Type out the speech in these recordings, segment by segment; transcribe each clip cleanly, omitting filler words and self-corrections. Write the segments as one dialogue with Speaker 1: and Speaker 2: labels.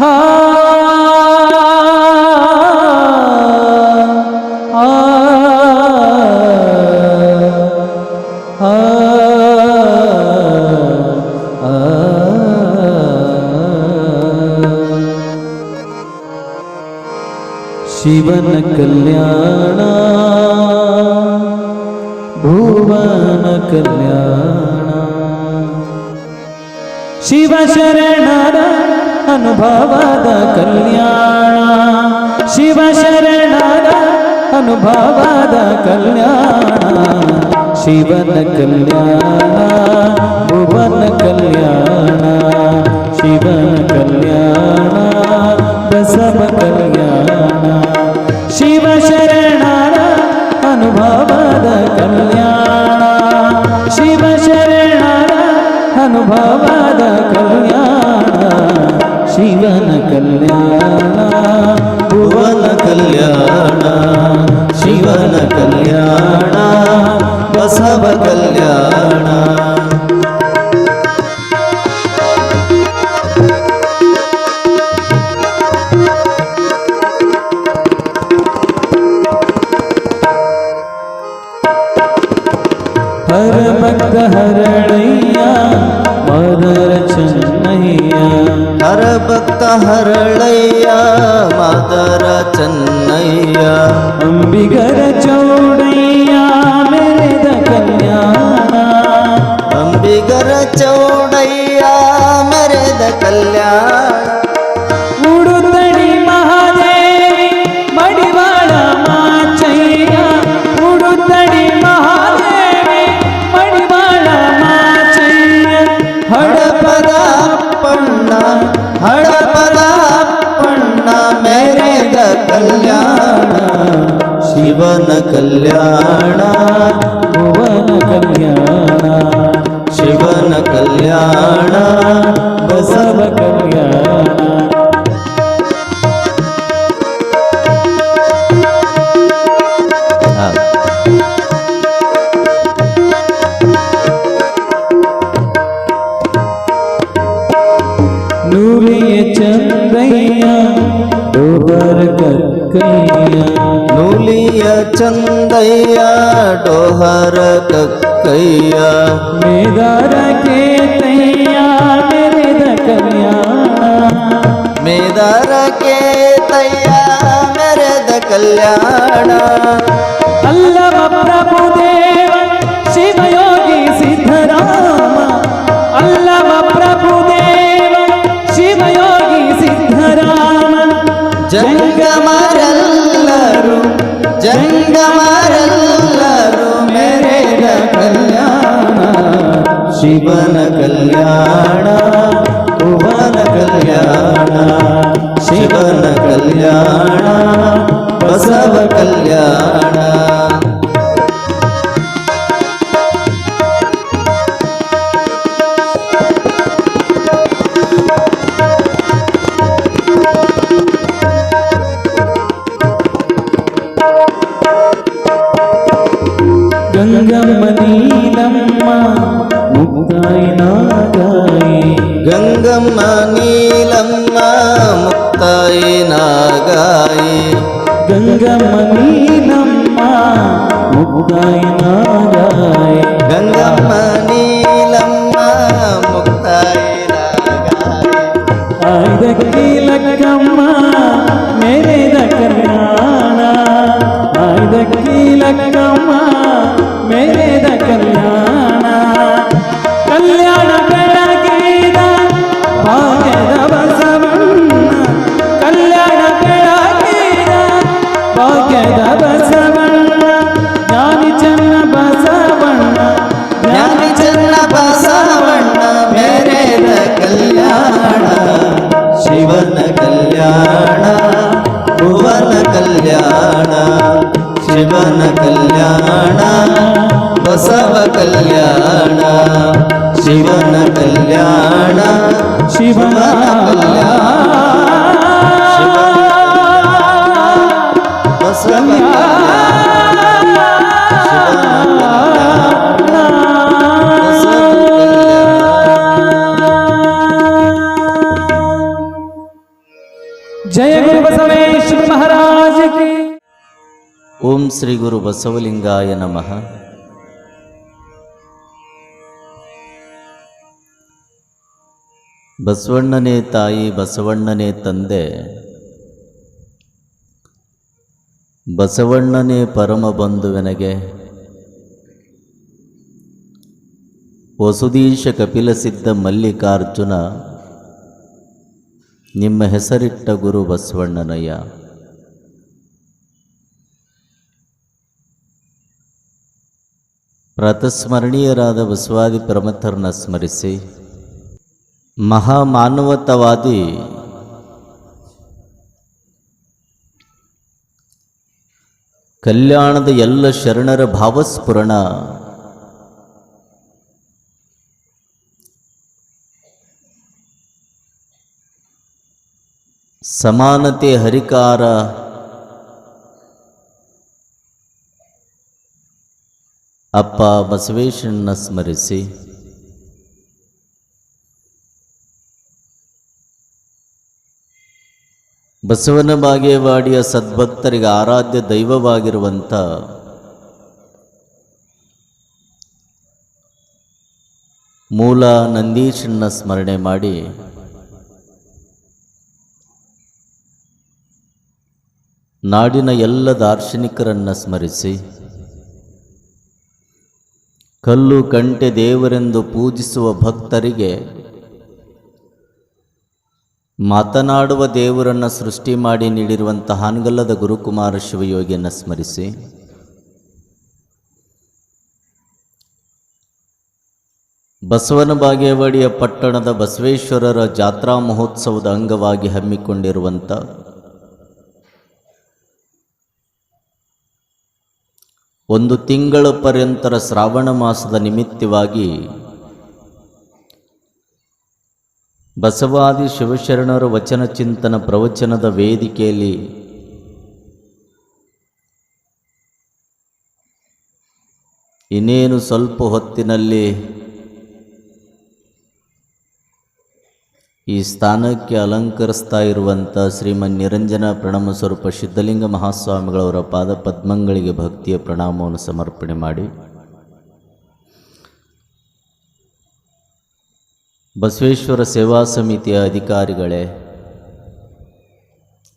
Speaker 1: ಹಾ ಶಿವನ ಕಲ್ಯಾಣ ಭುವನ ಕಲ್ಯಾಣ ಶಿವ ಶರಣರ ಅನುಭವದ ಕಲ್ಯಾಣ ಶಿವ ಶರಣರ ಅನುಭವದ ಕಲ್ಯಾಣ ಶಿವನ ಕಲ್ಯಾಣ ಭುವನ ಕಲ್ಯಾಣ ಶಿವನ ಕಲ್ಯಾಣ ಬಸವ ಕಲ್ಯಾಣ ಶಿವ ಶರಣರ ಅನುಭವದ ಕಲ್ಯಾಣ ಶಿವ ಶರಣರ ಅನುಭವದ ಕಲ್ಯಾಣ ಶಿವನ ಕಲ್ಯಾಣ
Speaker 2: ಭುವನ ಕಲ್ಯಾಣ ಶಿವನ ಕಲ್ಯಾಣ ಬಸವ ಕಲ್ಯಾಣ
Speaker 1: ಹರ ಭಕ್ತ ಹರಳಯ್ಯ ಮದರ ಚೆನ್ನಯ್ಯ
Speaker 2: ಹರ ಭಕ್ತ ಹರಳಯ್ಯ ಮಾದರ ಚೆನ್ನಯ್ಯ
Speaker 1: ಅಂಬಿಗರ ಚೌಡಯ್ಯ ಮೆರೆದ ಕಲ್ಯಾಣ
Speaker 2: ಅಂಬಿಗರ ಚೌಡಯ್ಯ ಮೆರೆದ ಕಲ್ಯಾಣ
Speaker 1: ಉಡುತಡಿ ಮಹಾದೇವಿ ಮಡಿವಾಳ ಮಾಚಯ್ಯ ಉಡುತಡಿ ಮಹಾದೇವಿ ಮಡಿವಾಳ ಮಾಚಯ್ಯ
Speaker 2: ಹಡಪದ ಅಪ್ಪಣ್ಣ ಹಡಪದ ಅಪ್ಪಣ್ಣ ಮೆರೆದ ಕಲ್ಯಾಣ ಶಿವನ ಕಲ್ಯಾಣ
Speaker 1: ಭುವನ ಕಲ್ಯಾಣ
Speaker 2: ಶಿವನ ಕಲ್ಯಾಣ
Speaker 1: ಬಸವ ಕಲ್ಯಾಣ ನೂಲಿಯ ಚಂದಯ್ಯ ಡೋಬರ ಕಕ್ಕಯ್ಯ
Speaker 2: ನೂಲಿಯ ಚಂದಯ್ಯ ಡೋಹರ ಕಕ್ಕಯ್ಯ
Speaker 1: ಮೇದಾರ ಕೇತಯ್ಯ ಮೆರೆದ ಕಲ್ಯಾಣ
Speaker 2: ಮೇದಾರ ಕೇತಯ್ಯ ಮೆರೆದ ಕಲ್ಯಾಣ
Speaker 1: ಅಲ್ಲವ ಪ್ರಭುದೇವ ಶಿವಯೋಗಿ ಸಿದ್ಧರಾಮ ಅಲ್ಲವ ಪ್ರಭುದೇವ ಶಿವಯೋಗಿ ಸಿದ್ಧರಾಮ
Speaker 2: ಜಂಗಮರೆಲ್ಲರೂ ಜಂಗಮರೆಲ್ಲರೂ ಮೆರೆದ ಕಲ್ಯಾಣ ಶಿವನ ಕಲ್ಯಾಣ ಭುವನ ಕಲ್ಯಾಣ ಶಿವನ ಕಲ್ಯಾಣ ಬಸವ ಕಲ್ಯಾಣ
Speaker 1: ಗಂಗಮ್ಮ ನೀಲಮ್ಮ ಮುಕ್ತಾಯಿ ನಾಗಾಯಿ
Speaker 2: ಗಂಗಮ್ಮ ನೀಲಮ್ಮ ಮುಕ್ತಾಯಿ ನಾಗಾಯಿ
Speaker 1: ಗಂಗಮ್ಮ ನೀಲಮ್ಮ ಮುಕ್ತಾಯಿ ನಾಗಾಯಿ
Speaker 2: ಗಂಗಮ್ಮ ನೀಲಮ್ಮ ಮುಕ್ತಾಯಿ ನಾಗಾಯಿ
Speaker 1: ಆಯ್ದಕ್ಕಿ ಲಕ್ಕಮ್ಮ ಮೆರೆದ ಕಲ್ಯಾಣ ಆಯ್ದಕ್ಕಿ ಲಕ್ಕಮ್ಮ ಮೆರೆದ ಕಲ್ಯಾಣ ಕಲ್ಯಾಣ ಬೆಳಗಿದ ಭಾಗ್ಯದ ಬಸವಣ್ಣ ಕಲ್ಯಾಣ ಬೆಳಗಿದ ಭಾಗ್ಯದ ಬಸವಣ್ಣ ಜ್ಞಾನಿ ಚನ್ನ ಬಸವಣ್ಣ
Speaker 2: ಜ್ಞಾನಿ ಚೆನ್ನ ಬಸವಣ್ಣ ಮೆರೆದ ಕಲ್ಯಾಣ ಶಿವನ ಕಲ್ಯಾಣ ಭುವನ ಕಲ್ಯಾಣ ಶಿವನ ಕಲ್ಯಾಣ ಬಸವ ಕಲ್ಯಾಣ ಶಿವನ ಕಲ್ಯಾಣ
Speaker 1: ಶಿವನ
Speaker 2: ಬಸವ
Speaker 1: ಜಯ ಗುರು ಬಸವೇಶ್ವರ ಮಹಾರಾಜ ಕಿ.
Speaker 2: ಓಂ ಶ್ರೀ ಗುರು ಬಸವಲಿಂಗಾಯ ನಮಃ. ಬಸವಣ್ಣನೇ ತಾಯಿ, ಬಸವಣ್ಣನೇ ತಂದೆ, ಬಸವಣ್ಣನೇ ಪರಮ ಬಂಧುವೆನಗೆ, ವಸುದೀಶ ಕಪಿಲಸಿದ್ಧ ಮಲ್ಲಿಕಾರ್ಜುನ, ನಿಮ್ಮ ಹೆಸರಿಟ್ಟ ಗುರು ಬಸವಣ್ಣನಯ್ಯ. ಪ್ರಾತಸ್ಮರಣೀಯರಾದ ಬಸವಾದಿ ಪ್ರಮಥರನ್ನ ಸ್ಮರಿಸಿ, ಮಹಾಮಾನವತಾವಾದಿ ಕಲ್ಯಾಣದ ಎಲ್ಲ ಶರಣರ ಭಾವಸ್ಫುರಣ ಸಮಾನತೆ ಹರಿಕಾರ ಅಪ್ಪ ಬಸವೇಶ್ವರನ ಸ್ಮರಿಸಿ, ಬಸವನ ಬಾಗೇವಾಡಿಯ ಸದ್ಭಕ್ತರಿಗೆ ಆರಾಧ್ಯ ದೈವವಾಗಿರುವಂಥ ಮೂಲ ನಂದೀಶನ ಸ್ಮರಣೆ ಮಾಡಿ, ನಾಡಿನ ಎಲ್ಲ ದಾರ್ಶನಿಕರನ್ನು ಸ್ಮರಿಸಿ, ಕಲ್ಲು ಕಂಟೆ ದೇವರೆಂದು ಪೂಜಿಸುವ ಭಕ್ತರಿಗೆ ಮಾತನಾಡುವ ದೇವರನ್ನು ಸೃಷ್ಟಿ ಮಾಡಿ ನೀಡಿರುವಂಥ ಹಾನಗಲ್ಲದ ಗುರುಕುಮಾರ ಶಿವಯೋಗಿಯನ್ನು ಸ್ಮರಿಸಿ, ಬಸವನ ಬಾಗೇವಾಡಿಯ ಪಟ್ಟಣದ ಬಸವೇಶ್ವರರ ಜಾತ್ರಾ ಮಹೋತ್ಸವದ ಅಂಗವಾಗಿ ಹಮ್ಮಿಕೊಂಡಿರುವಂಥ ಒಂದು ತಿಂಗಳ ಪರ್ಯಂತರ ಶ್ರಾವಣ ಮಾಸದ ನಿಮಿತ್ತವಾಗಿ ಬಸವಾದಿ ಶಿವಶರಣರ ವಚನ ಚಿಂತನ ಪ್ರವಚನದ ವೇದಿಕೆಯಲ್ಲಿ ಇನ್ನೇನು ಸ್ವಲ್ಪ ಹೊತ್ತಿನಲ್ಲಿ ಈ ಸ್ಥಾನಕ್ಕೆ ಅಲಂಕರಿಸ್ತಾ ಇರುವಂಥ ಶ್ರೀಮನ್ ನಿರಂಜನ ಪ್ರಣಮ ಸ್ವರೂಪ ಸಿದ್ಧಲಿಂಗ ಮಹಾಸ್ವಾಮಿಗಳವರ ಪಾದ ಪದ್ಮಗಳಿಗೆ ಭಕ್ತಿಯ ಪ್ರಣಾಮವನ್ನು ಸಮರ್ಪಣೆ ಮಾಡಿ, ಬಸವೇಶ್ವರ ಸೇವಾ ಸಮಿತಿಯ ಅಧಿಕಾರಿಗಳೇ,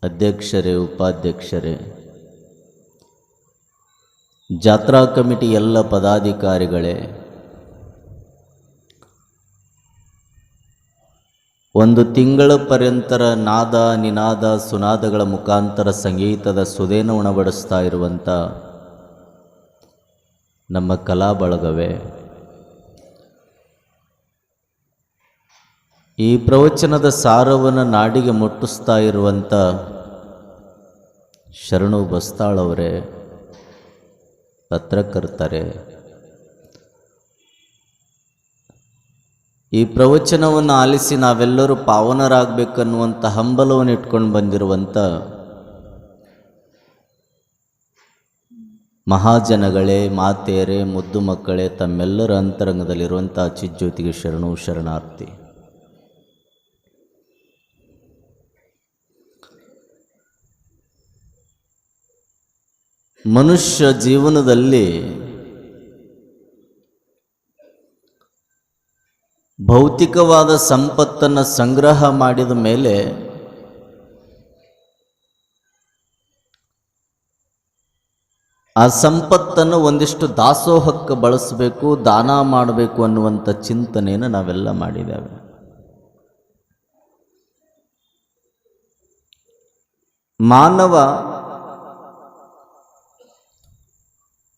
Speaker 2: ಅಧ್ಯಕ್ಷರೇ, ಉಪಾಧ್ಯಕ್ಷರೇ, ಜಾತ್ರಾ ಕಮಿಟಿ ಎಲ್ಲ ಪದಾಧಿಕಾರಿಗಳೇ, ಒಂದು ತಿಂಗಳ ಪರ್ಯಂತರ ನಾದ ನಿನಾದ ಸುನಾದಗಳ ಮುಖಾಂತರ ಸಂಗೀತದ ಸುದೇನ ಉಣಬಡಿಸ್ತಾ ಇರುವಂಥ ನಮ್ಮ ಕಲಾ ಬಳಗವೇ, ಈ ಪ್ರವಚನದ ಸಾರವನ್ನು ನಾಡಿಗೆ ಮುಟ್ಟಿಸ್ತಾ ಇರುವಂಥ ಶರಣು ಬಸ್ತಾಳವರೇ, ಪತ್ರಕರ್ತರೇ, ಈ ಪ್ರವಚನವನ್ನು ಆಲಿಸಿ ನಾವೆಲ್ಲರೂ ಪಾವನರಾಗಬೇಕನ್ನುವಂಥ ಹಂಬಲವನ್ನು ಇಟ್ಕೊಂಡು ಬಂದಿರುವಂಥ ಮಹಾಜನಗಳೇ, ಮಾತೆಯರೇ, ಮುದ್ದು ಮಕ್ಕಳೇ, ತಮ್ಮೆಲ್ಲರ ಅಂತರಂಗದಲ್ಲಿರುವಂಥ ಚಿಜ್ಯೋತಿಗೆ ಶರಣು ಶರಣಾರ್ಥಿ. ಮನುಷ್ಯ ಜೀವನದಲ್ಲಿ ಭೌತಿಕವಾದ ಸಂಪತ್ತನ್ನು ಸಂಗ್ರಹ ಮಾಡಿದ ಮೇಲೆ ಆ ಸಂಪತ್ತನ್ನು ಒಂದಿಷ್ಟು ದಾಸೋಹಕ್ಕೆ ಬಳಸಬೇಕು, ದಾನ ಮಾಡಬೇಕು ಅನ್ನುವಂಥ ಚಿಂತನೆಯನ್ನು ನಾವೆಲ್ಲ ಮಾಡಿದ್ದೇವೆ. ಮಾನವ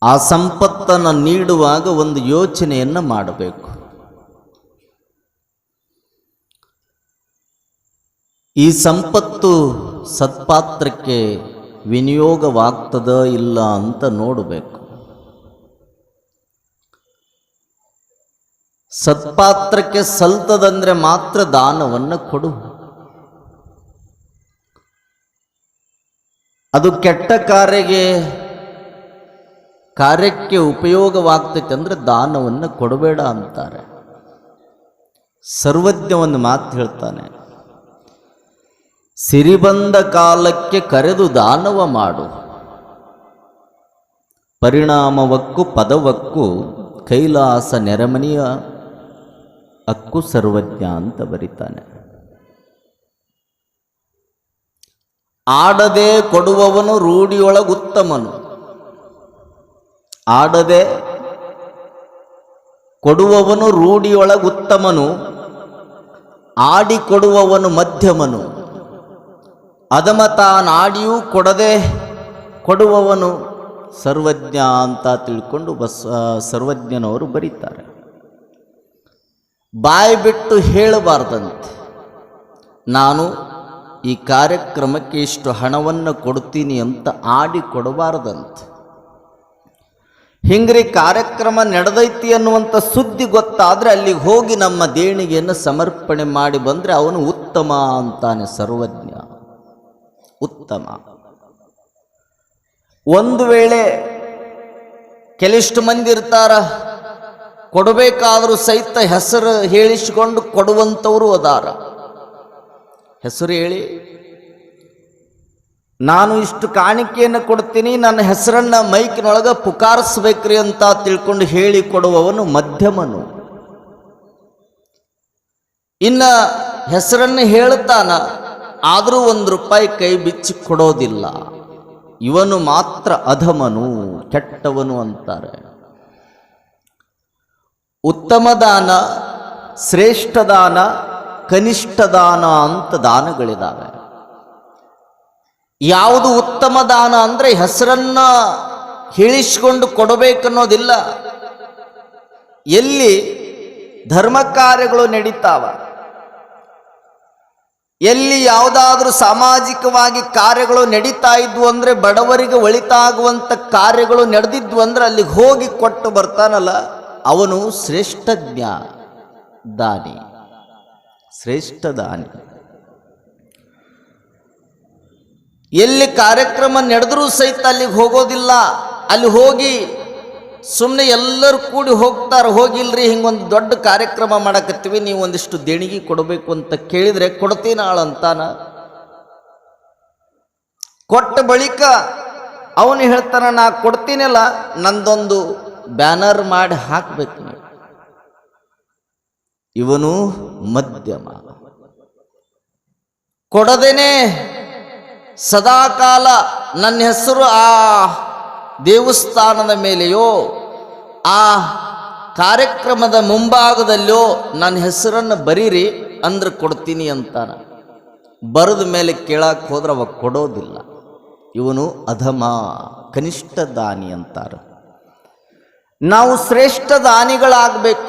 Speaker 2: ಆ ಸಂಪತ್ತನ್ನು ನೀಡುವಾಗ ಒಂದು ಯೋಚನೆಯನ್ನು ಮಾಡಬೇಕು. ಈ ಸಂಪತ್ತು ಸತ್ಪಾತ್ರಕ್ಕೆ ವಿನಿಯೋಗವಾಗ್ತದ ಇಲ್ಲ ಅಂತ ನೋಡಬೇಕು. ಸತ್ಪಾತ್ರಕ್ಕೆ ಸಲ್ತದಂದ್ರೆ ಮಾತ್ರ ದಾನವನ್ನು ಕೊಡು. ಅದು ಕೆಟ್ಟ ಕಾರ್ಯಕ್ಕೆ ಉಪಯೋಗವಾಗ್ತೈತೆ ಅಂದರೆ ದಾನವನ್ನು ಕೊಡಬೇಡ ಅಂತಾರೆ. ಸರ್ವಜ್ಞ ಒಂದು ಮಾತು ಹೇಳ್ತಾನೆ, ಸಿರಿಬಂದ ಕಾಲಕ್ಕೆ ಕರೆದು ದಾನವ ಮಾಡು, ಪರಿಣಾಮವಕ್ಕೂ ಪದವಕ್ಕೂ ಕೈಲಾಸ ನೆರಮನಿಯ ಅಕ್ಕು ಸರ್ವಜ್ಞ ಅಂತ ಬರೀತಾನೆ. ಆಡದೆ ಕೊಡುವವನು ರೂಢಿಯೊಳಗುತ್ತಮನು, ಆಡದೆ ಕೊಡುವವನು ರೂಢಿಯೊಳಗುತ್ತಮನು, ಆಡಿಕೊಡುವವನು ಮಧ್ಯಮನು, ಅದಮ ತಾನಾಡಿಯೂ ಕೊಡದೆ ಕೊಡುವವನು ಸರ್ವಜ್ಞ ಅಂತ ತಿಳ್ಕೊಂಡು ಸರ್ವಜ್ಞನವರು ಬರೀತಾರೆ. ಬಾಯಿ ಬಿಟ್ಟು ಹೇಳಬಾರ್ದಂತೆ, ನಾನು ಈ ಕಾರ್ಯಕ್ರಮಕ್ಕೆ ಇಷ್ಟು ಹಣವನ್ನು ಕೊಡ್ತೀನಿ ಅಂತ ಆಡಿ ಕೊಡಬಾರ್ದಂತೆ. ಹಿಂಗ್ರಿ ಕಾರ್ಯಕ್ರಮ ನಡೆದೈತಿ ಅನ್ನುವಂಥ ಸುದ್ದಿ ಗೊತ್ತಾದರೆ ಅಲ್ಲಿಗೆ ಹೋಗಿ ನಮ್ಮ ದೇಣಿಗೆಯನ್ನು ಸಮರ್ಪಣೆ ಮಾಡಿ ಬಂದರೆ ಅವನು ಉತ್ತಮ ಅಂತಾನೆ ಸರ್ವಜ್ಞ, ಉತ್ತಮ. ಒಂದು ವೇಳೆ ಕೆಲಷ್ಟು ಮಂದಿ ಇರ್ತಾರ, ಕೊಡಬೇಕಾದರೂ ಸಹಿತ ಹೆಸರು ಹೇಳಿಸಿಕೊಂಡು ಕೊಡುವಂಥವರು ಅದಾರ. ಹೆಸರು ಹೇಳಿ ನಾನು ಇಷ್ಟು ಕಾಣಿಕೆಯನ್ನು ಕೊಡ್ತೀನಿ, ನನ್ನ ಹೆಸರನ್ನು ಮೈಕಿನೊಳಗೆ ಪುಕಾರಿಸ್ಬೇಕ್ರಿ ಅಂತ ತಿಳ್ಕೊಂಡು ಹೇಳಿ ಕೊಡುವವನು ಮಧ್ಯಮನು. ಇನ್ನು ಹೆಸರನ್ನು ಹೇಳ್ತಾನ, ಆದರೂ ₹1 ಕೈ ಬಿಚ್ಚಿ ಕೊಡೋದಿಲ್ಲ, ಇವನು ಮಾತ್ರ ಅಧಮನು, ಕೆಟ್ಟವನು ಅಂತಾರೆ. ಉತ್ತಮ ದಾನ, ಶ್ರೇಷ್ಠ ದಾನ, ಕನಿಷ್ಠ ದಾನ ಅಂತ ದಾನಗಳಿದ್ದಾವೆ. ಯಾವುದು ಉತ್ತಮ ದಾನ ಅಂದರೆ ಹೆಸರನ್ನ ಹೇಳಿಸಿಕೊಂಡು ಕೊಡಬೇಕನ್ನೋದಿಲ್ಲ. ಎಲ್ಲಿ ಧರ್ಮ ಕಾರ್ಯಗಳು ನಡೀತಾವ, ಎಲ್ಲಿ ಯಾವುದಾದ್ರೂ ಸಾಮಾಜಿಕವಾಗಿ ಕಾರ್ಯಗಳು ನಡೀತಾ ಇದ್ವು ಅಂದರೆ, ಬಡವರಿಗೆ ಒಳಿತಾಗುವಂಥ ಕಾರ್ಯಗಳು ನಡೆದಿದ್ವು ಅಂದರೆ ಅಲ್ಲಿಗೆ ಹೋಗಿ ಕೊಟ್ಟು ಬರ್ತಾನಲ್ಲ, ಅವನು ಶ್ರೇಷ್ಠ ದಾನಿ, ಶ್ರೇಷ್ಠ ದಾನಿ. ಎಲ್ಲಿ ಕಾರ್ಯಕ್ರಮ ನಡೆದರೂ ಸಹಿತ ಅಲ್ಲಿಗೆ ಹೋಗೋದಿಲ್ಲ, ಅಲ್ಲಿ ಹೋಗಿ ಸುಮ್ಮನೆ ಎಲ್ಲರೂ ಕೂಡಿ ಹೋಗ್ತಾರೆ. ಹೋಗಿಲ್ರಿ, ಹಿಂಗೊಂದು ದೊಡ್ಡ ಕಾರ್ಯಕ್ರಮ ಮಾಡಕತ್ತೀವಿ, ನೀವು ಒಂದಿಷ್ಟು ದೇಣಿಗೆ ಕೊಡಬೇಕು ಅಂತ ಕೇಳಿದರೆ ಕೊಡ್ತೀನಿ ಅಂತಾನ. ಕೊಟ್ಟ ಬಳಿಕ ಅವನು ಹೇಳ್ತಾನ, ನಾ ಕೊಡ್ತೀನಲ್ಲ, ನಂದೊಂದು ಬ್ಯಾನರ್ ಮಾಡಿ ಹಾಕಬೇಕು. ಇವನು ಮಧ್ಯಮ. ಕೊಡದೇನೆ ಸದಾಕಾಲ ನನ್ನ ಹೆಸರು ಆ ದೇವಸ್ಥಾನದ ಮೇಲೆಯೋ ಆ ಕಾರ್ಯಕ್ರಮದ ಮುಂಭಾಗದಲ್ಲೋ ನನ್ನ ಹೆಸರನ್ನು ಬರೀರಿ ಅಂದ್ರೆ ಕೊಡ್ತೀನಿ ಅಂತಾನ. ಬರೆದ ಮೇಲೆ ಕೇಳಕ್ಕೆ ಹೋದ್ರೆ ಅವ ಕೊಡೋದಿಲ್ಲ. ಇವನು ಅಧಮ, ಕನಿಷ್ಠ ದಾನಿ ಅಂತಾರೆ. ನಾವು ಶ್ರೇಷ್ಠ ದಾನಿಗಳಾಗಬೇಕು.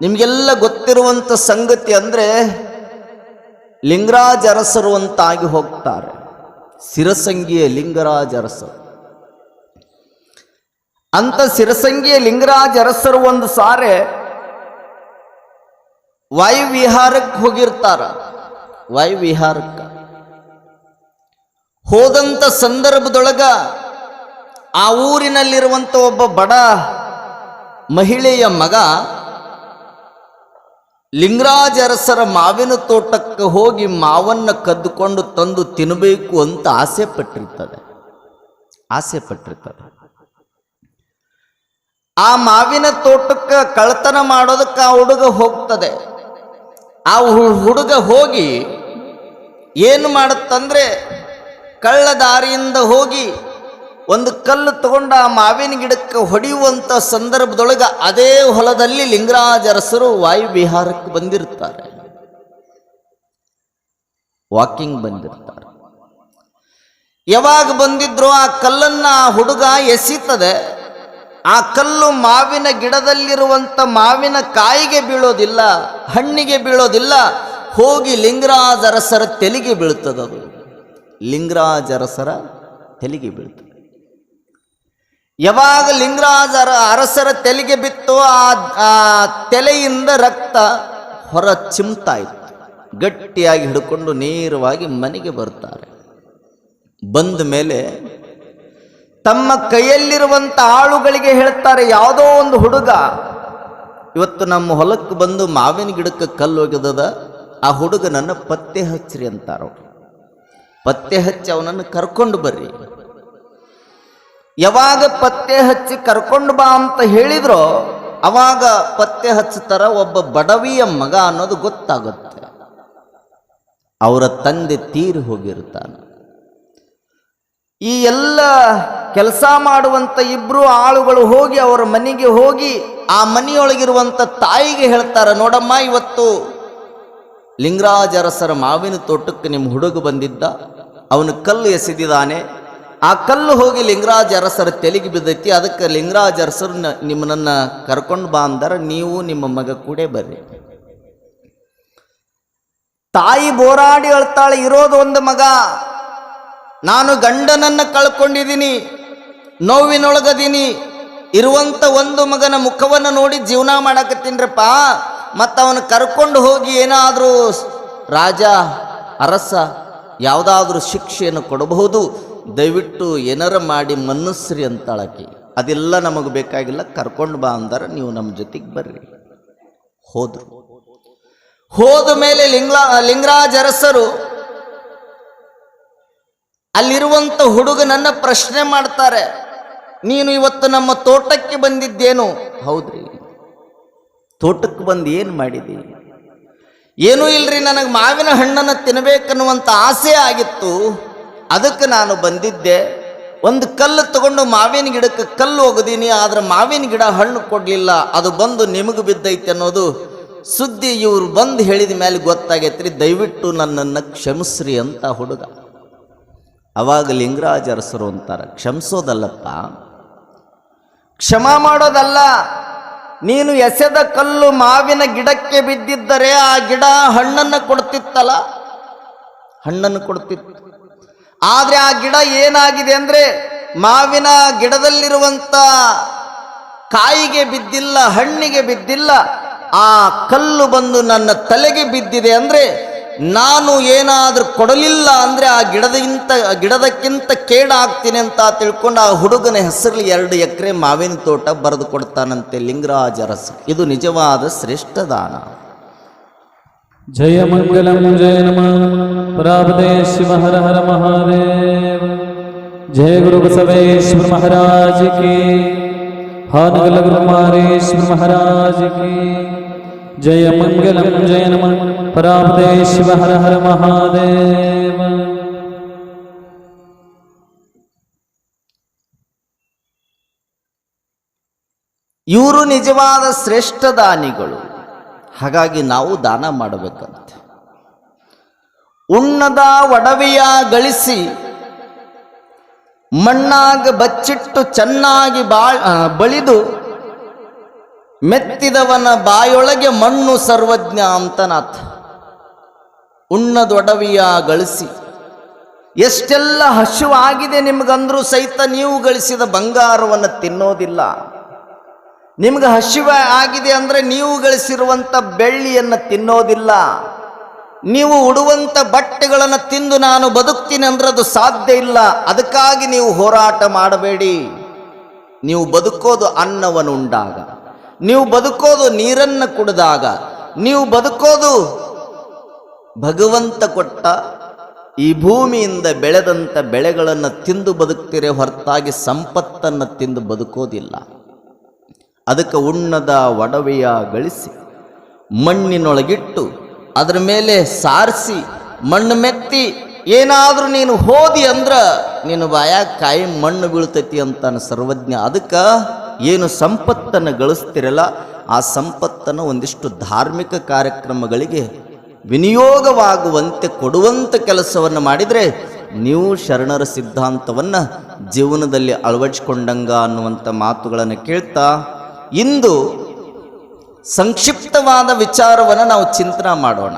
Speaker 2: ನಿಮಗೆಲ್ಲ ಗೊತ್ತಿರುವಂಥ ಸಂಗತಿ ಅಂದರೆ, ಲಿಂಗರಾಜ ಅರಸರು ಅಂತಾಗಿ ಹೋಗ್ತಾರೆ. ಸಿರಸಂಗಿಯ ಲಿಂಗರಾಜ ಅರಸರು ಅಂತ ಸಿರಸಂಗಿಯ ಲಿಂಗರಾಜ ಅರಸರು ಒಂದು ಸಾರೆ ವಾಯುವಿಹಾರಕ್ಕೆ ಹೋಗಿರ್ತಾರ. ವಾಯುವಿಹಾರಕ್ಕೆ ಹೋದಂಥ ಸಂದರ್ಭದೊಳಗ ಆ ಊರಿನಲ್ಲಿರುವಂಥ ಒಬ್ಬ ಬಡ ಮಹಿಳೆಯ ಮಗ ಲಿಂಗರಾಜ ಅರಸರ ಮಾವಿನ ತೋಟಕ್ಕೆ ಹೋಗಿ ಮಾವನ್ನು ಕದ್ದುಕೊಂಡು ತಂದು ತಿನ್ನಬೇಕು ಅಂತ ಆಸೆ ಪಟ್ಟಿರ್ತದೆ. ಆ ಮಾವಿನ ತೋಟಕ್ಕೆ ಕಳ್ಳತನ ಮಾಡೋದಕ್ಕೆ ಆ ಹುಡುಗ ಹೋಗ್ತದೆ. ಆ ಹುಡುಗ ಹೋಗಿ ಏನು ಮಾಡುತ್ತಂದ್ರೆ, ಕಳ್ಳ ದಾರಿಯಿಂದ ಹೋಗಿ ಒಂದು ಕಲ್ಲು ತಗೊಂಡು ಆ ಮಾವಿನ ಗಿಡಕ್ಕೆ ಹೊಡೆಯುವಂಥ ಸಂದರ್ಭದೊಳಗೆ ಅದೇ ಹೊಲದಲ್ಲಿ ಲಿಂಗರಾಜ ಅರಸರು ವಾಯುವಿಹಾರಕ್ಕೆ ಬಂದಿರ್ತಾರೆ, ವಾಕಿಂಗ್ ಬಂದಿರ್ತಾರೆ. ಯಾವಾಗ ಬಂದಿದ್ರು ಆ ಕಲ್ಲನ್ನು ಆ ಹುಡುಗ ಎಸಿತದೆ. ಆ ಕಲ್ಲು ಮಾವಿನ ಗಿಡದಲ್ಲಿರುವಂಥ ಮಾವಿನ ಕಾಯಿಗೆ ಬೀಳೋದಿಲ್ಲ, ಹಣ್ಣಿಗೆ ಬೀಳೋದಿಲ್ಲ, ಹೋಗಿ ಲಿಂಗರಾಜ ಅರಸರ ತೆಲಿಗೆ ಬೀಳ್ತದದು. ಲಿಂಗರಾಜ ಅರಸರ ತೆಲಿಗೆ ಬೀಳ್ತದೆ. ಯಾವಾಗ ಲಿಂಗರಾಜ ಅರಸರ ತೆಲಿಗೆ ಬಿತ್ತು, ಆ ತೆಲೆಯಿಂದ ರಕ್ತ ಹೊರ ಚಿಮ್ತಾ ಇತ್ತು. ಗಟ್ಟಿಯಾಗಿ ಹಿಡ್ಕೊಂಡು ನೇರವಾಗಿ ಮನೆಗೆ ಬರ್ತಾರೆ. ಬಂದ ಮೇಲೆ ತಮ್ಮ ಕೈಯಲ್ಲಿರುವಂಥ ಆಳುಗಳಿಗೆ ಹೇಳ್ತಾರೆ, ಯಾವುದೋ ಒಂದು ಹುಡುಗ ಇವತ್ತು ನಮ್ಮ ಹೊಲಕ್ಕೆ ಬಂದು ಮಾವಿನ ಗಿಡಕ್ಕೆ ಕಲ್ಲು ಒಗೆದದ, ಆ ಹುಡುಗನನ್ನು ಪತ್ತೆ ಹಚ್ಚಿರಿ ಅಂತಾರ. ಪತ್ತೆ ಹಚ್ಚಿ ಅವನನ್ನು ಕರ್ಕೊಂಡು ಬರ್ರಿ. ಯಾವಾಗ ಪತ್ತೆ ಹಚ್ಚಿ ಕರ್ಕೊಂಡು ಬಾ ಅಂತ ಹೇಳಿದ್ರೋ ಅವಾಗ ಪತ್ತೆ ಹಚ್ಚುತ್ತರ ಒಬ್ಬ ಬಡವಿಯ ಮಗ ಅನ್ನೋದು ಗೊತ್ತಾಗುತ್ತೆ. ಅವರ ತಂದೆ ತೀರಿ ಹೋಗಿರ್ತಾನೆ. ಈ ಎಲ್ಲ ಕೆಲಸ ಮಾಡುವಂತ ಇಬ್ರು ಆಳುಗಳು ಹೋಗಿ ಅವರ ಮನೆಗೆ ಹೋಗಿ ಆ ಮನೆಯೊಳಗಿರುವಂತ ತಾಯಿಗೆ ಹೇಳ್ತಾರೆ, ನೋಡಮ್ಮ, ಇವತ್ತು ಲಿಂಗರಾಜ ಅರಸರ ಮಾವಿನ ತೋಟಕ್ಕೆ ನಿಮ್ಮ ಹುಡುಗ ಬಂದಿದ್ದ, ಅವನು ಕಲ್ಲು ಎಸೆದಿದ್ದಾನೆ. ಆ ಕಲ್ಲು ಹೋಗಿ ಲಿಂಗರಾಜ ಅರಸರ ತೆಲಿಗೆ ಬಿದ್ದೈತಿ. ಅದಕ್ಕೆ ಲಿಂಗರಾಜ ಅರಸರು ನಿಮ್ಮನ್ನ ಕರ್ಕೊಂಡು ಬಾ ಅಂದಾರ, ನೀವು ನಿಮ್ಮ ಮಗ ಕೂಡ ಬರ್ರಿ. ತಾಯಿ ಬೋರಾಡಿ ಅಳ್ತಾಳೆ, ಇರೋದು ಒಂದು ಮಗ, ನಾನು ಗಂಡನನ್ನ ಕಳ್ಕೊಂಡಿದ್ದೀನಿ, ನೋವಿನೊಳಗದೀನಿ, ಇರುವಂತ ಒಂದು ಮಗನ ಮುಖವನ್ನು ನೋಡಿ ಜೀವನ ಮಾಡಕತ್ತೀನ್ರಪ್ಪ. ಮತ್ತು ಅವನು ಕರ್ಕೊಂಡು ಹೋಗಿ ಏನಾದರೂ ರಾಜ ಅರಸ ಯಾವುದಾದ್ರೂ ಶಿಕ್ಷೆಯನ್ನು ಕೊಡಬಹುದು, ದಯವಿಟ್ಟು ಏನಾರ ಮಾಡಿ ಮನ್ನಿಸ್ರಿ ಅಂತಾಳಕಿ. ಅದೆಲ್ಲ ನಮಗೆ ಬೇಕಾಗಿಲ್ಲ, ಕರ್ಕೊಂಡು ಬಾ ಅಂದಾರ, ನೀವು ನಮ್ಮ ಜೊತೆಗೆ ಬರ್ರಿ. ಹೋದ್ರು. ಹೋದ ಮೇಲೆ ಲಿಂಗರಾಜ ಅರಸರು ಅಲ್ಲಿರುವಂತ ಹುಡುಗನನ್ನ ಪ್ರಶ್ನೆ ಮಾಡ್ತಾರೆ, ನೀನು ಇವತ್ತು ನಮ್ಮ ತೋಟಕ್ಕೆ ಬಂದಿದ್ದೇನು? ಹೌದ್ರಿ, ತೋಟಕ್ಕೆ ಬಂದು ಏನು ಮಾಡಿದಿ? ಏನೂ ಇಲ್ರಿ, ನನಗೆ ಮಾವಿನ ಹಣ್ಣನ್ನು ತಿನ್ನಬೇಕನ್ನುವಂಥ ಆಸೆ ಆಗಿತ್ತು, ಅದಕ್ಕೆ ನಾನು ಬಂದಿದ್ದೆ. ಒಂದು ಕಲ್ಲು ತಗೊಂಡು ಮಾವಿನ ಗಿಡಕ್ಕೆ ಕಲ್ಲು ಒಗದೀನಿ, ಆದ್ರೆ ಮಾವಿನ ಗಿಡ ಹಣ್ಣು ಕೊಡಲಿಲ್ಲ, ಅದು ಬಂದು ನಿಮಗೆ ಬಿದ್ದೈತೆ ಅನ್ನೋದು ಸುದ್ದಿ ಇವ್ರು ಬಂದು ಹೇಳಿದ ಮೇಲೆ ಗೊತ್ತಾಗೈತ್ರಿ, ದಯವಿಟ್ಟು ನನ್ನನ್ನು ಕ್ಷಮಿಸ್ರಿ ಅಂತ ಹುಡುಗ. ಅವಾಗ ಲಿಂಗರಾಜ ಅರಸರು ಅಂತಾರೆ, ಕ್ಷಮಿಸೋದಲ್ಲಪ್ಪ, ಕ್ಷಮ ಮಾಡೋದಲ್ಲ, ನೀನು ಎಸೆದ ಕಲ್ಲು ಮಾವಿನ ಗಿಡಕ್ಕೆ ಬಿದ್ದಿದ್ದರೆ ಆ ಗಿಡ ಹಣ್ಣನ್ನು ಕೊಡ್ತಿತ್ತಲ್ಲ, ಹಣ್ಣನ್ನು ಕೊಡ್ತಿತ್ತು. ಆದರೆ ಆ ಗಿಡ ಏನಾಗಿದೆ ಅಂದರೆ ಮಾವಿನ ಗಿಡದಲ್ಲಿರುವಂಥ ಕಾಯಿಗೆ ಬಿದ್ದಿಲ್ಲ, ಹಣ್ಣಿಗೆ ಬಿದ್ದಿಲ್ಲ, ಆ ಕಲ್ಲು ಬಂದು ನನ್ನ ತಲೆಗೆ ಬಿದ್ದಿದೆ. ಅಂದರೆ ನಾನು ಏನಾದರೂ ಕೊಡಲಿಲ್ಲ ಅಂದರೆ ಆ ಗಿಡದಕ್ಕಿಂತ ಕೇಡಾಗ್ತೀನಿ ಅಂತ ತಿಳ್ಕೊಂಡು ಆ ಹುಡುಗನ ಹೆಸರಲ್ಲಿ 2 ಎಕರೆ ಮಾವಿನ ತೋಟ ಬರೆದು ಕೊಡ್ತಾನಂತೆ ಲಿಂಗರಾಜ ಅರಸ. ಇದು ನಿಜವಾದ ಶ್ರೇಷ್ಠ ದಾನ.
Speaker 1: ಜಯ ಮಂಗಲಂ ಜಯ ನಮಃ ಪರಾಪದೇ ಶಿವ ಹರ ಹರ ಮಹಾದೇವ. ಜಯ ಗುರು ಬಸವೇಶ್ವರ ಮಹಾರಾಜ ಕಿ. ಹಾನಗಲ ಗುರು ಕುಮಾರೇಶ್ವರ ಮಹಾರಾಜ ಕಿ. ಜಯ ಮಂಗಲಂ ಜಯ ನಮಃ ಪರಾಪದೇ ಶಿವ ಹರ ಹರ ಮಹಾದೇವ.
Speaker 2: ಇವರು ನಿಜವಾದ ಶ್ರೇಷ್ಠ ದಾನಿಗಳು. ಹಾಗಾಗಿ ನಾವು ದಾನ ಮಾಡಬೇಕಂತೆ. ಉಣ್ಣದ ಒಡವೆಯ ಗಳಿಸಿ ಮಣ್ಣಾಗ ಬಚ್ಚಿಟ್ಟು ಚೆನ್ನಾಗಿ ಬಳಿದು ಮೆತ್ತಿದವನ ಬಾಯೊಳಗೆ ಮಣ್ಣು ಸರ್ವಜ್ಞ ಅಂತನಾಥ. ಉಣ್ಣದೊಡವೆಯ ಗಳಿಸಿ, ಎಷ್ಟೆಲ್ಲ ಹಸಿವಾಗಿದೆ ನಿಮಗಂದ್ರೂ ಸಹಿತ ನೀವು ಗಳಿಸಿದ ಬಂಗಾರವನ್ನು ತಿನ್ನೋದಿಲ್ಲ. ನಿಮ್ಗೆ ಹಸಿವೆ ಆಗಿದೆ ಅಂದರೆ ನೀವು ಗಳಿಸಿರುವಂಥ ಬೆಳ್ಳಿಯನ್ನು ತಿನ್ನೋದಿಲ್ಲ. ನೀವು ಉಡುವಂಥ ಬಟ್ಟೆಗಳನ್ನು ತಿಂದು ನಾನು ಬದುಕ್ತೀನಿ ಅಂದ್ರೆ ಅದು ಸಾಧ್ಯ ಇಲ್ಲ. ಅದಕ್ಕಾಗಿ ನೀವು ಹೋರಾಟ ಮಾಡಬೇಡಿ. ನೀವು ಬದುಕೋದು ಅನ್ನವನ್ನು ಉಂಡಾಗ, ನೀವು ಬದುಕೋದು ನೀರನ್ನು ಕುಡಿದಾಗ, ನೀವು ಬದುಕೋದು ಭಗವಂತ ಕೊಟ್ಟ ಈ ಭೂಮಿಯಿಂದ ಬೆಳೆದಂಥ ಬೆಳೆಗಳನ್ನು ತಿಂದು ಬದುಕ್ತಿರೇ ಹೊರತಾಗಿ ಸಂಪತ್ತನ್ನು ತಿಂದು ಬದುಕೋದಿಲ್ಲ. ಅದಕ್ಕೆ ಉಣ್ಣದ ಒಡವೆಯ ಗಳಿಸಿ ಮಣ್ಣಿನೊಳಗಿಟ್ಟು ಅದರ ಮೇಲೆ ಸಾರಿಸಿ ಮಣ್ಣು ಮೆತ್ತಿ ಏನಾದರೂ ನೀನು ಹೋದಿ ಅಂದ್ರೆ ನೀನು ಬಾಯಾಗ ಕಾಯಿ ಮಣ್ಣು ಬೀಳ್ತೈತಿ ಅಂತಾನೆ ಸರ್ವಜ್ಞ. ಅದಕ್ಕೆ ಏನು ಸಂಪತ್ತನ್ನು ಗಳಿಸ್ತಿರಲ್ಲ ಆ ಸಂಪತ್ತನ್ನು ಒಂದಿಷ್ಟು ಧಾರ್ಮಿಕ ಕಾರ್ಯಕ್ರಮಗಳಿಗೆ ವಿನಿಯೋಗವಾಗುವಂತೆ ಕೊಡುವಂಥ ಕೆಲಸವನ್ನು ಮಾಡಿದರೆ ನೀವು ಶರಣರ ಸಿದ್ಧಾಂತವನ್ನು ಜೀವನದಲ್ಲಿ ಅಳವಡಿಸಿಕೊಂಡಂಗ ಅನ್ನುವಂಥ ಮಾತುಗಳನ್ನು ಕೇಳ್ತಾ ಇಂದು ಸಂಕ್ಷಿಪ್ತವಾದ ವಿಚಾರವನ್ನು ನಾವು ಚಿಂತನೆ ಮಾಡೋಣ.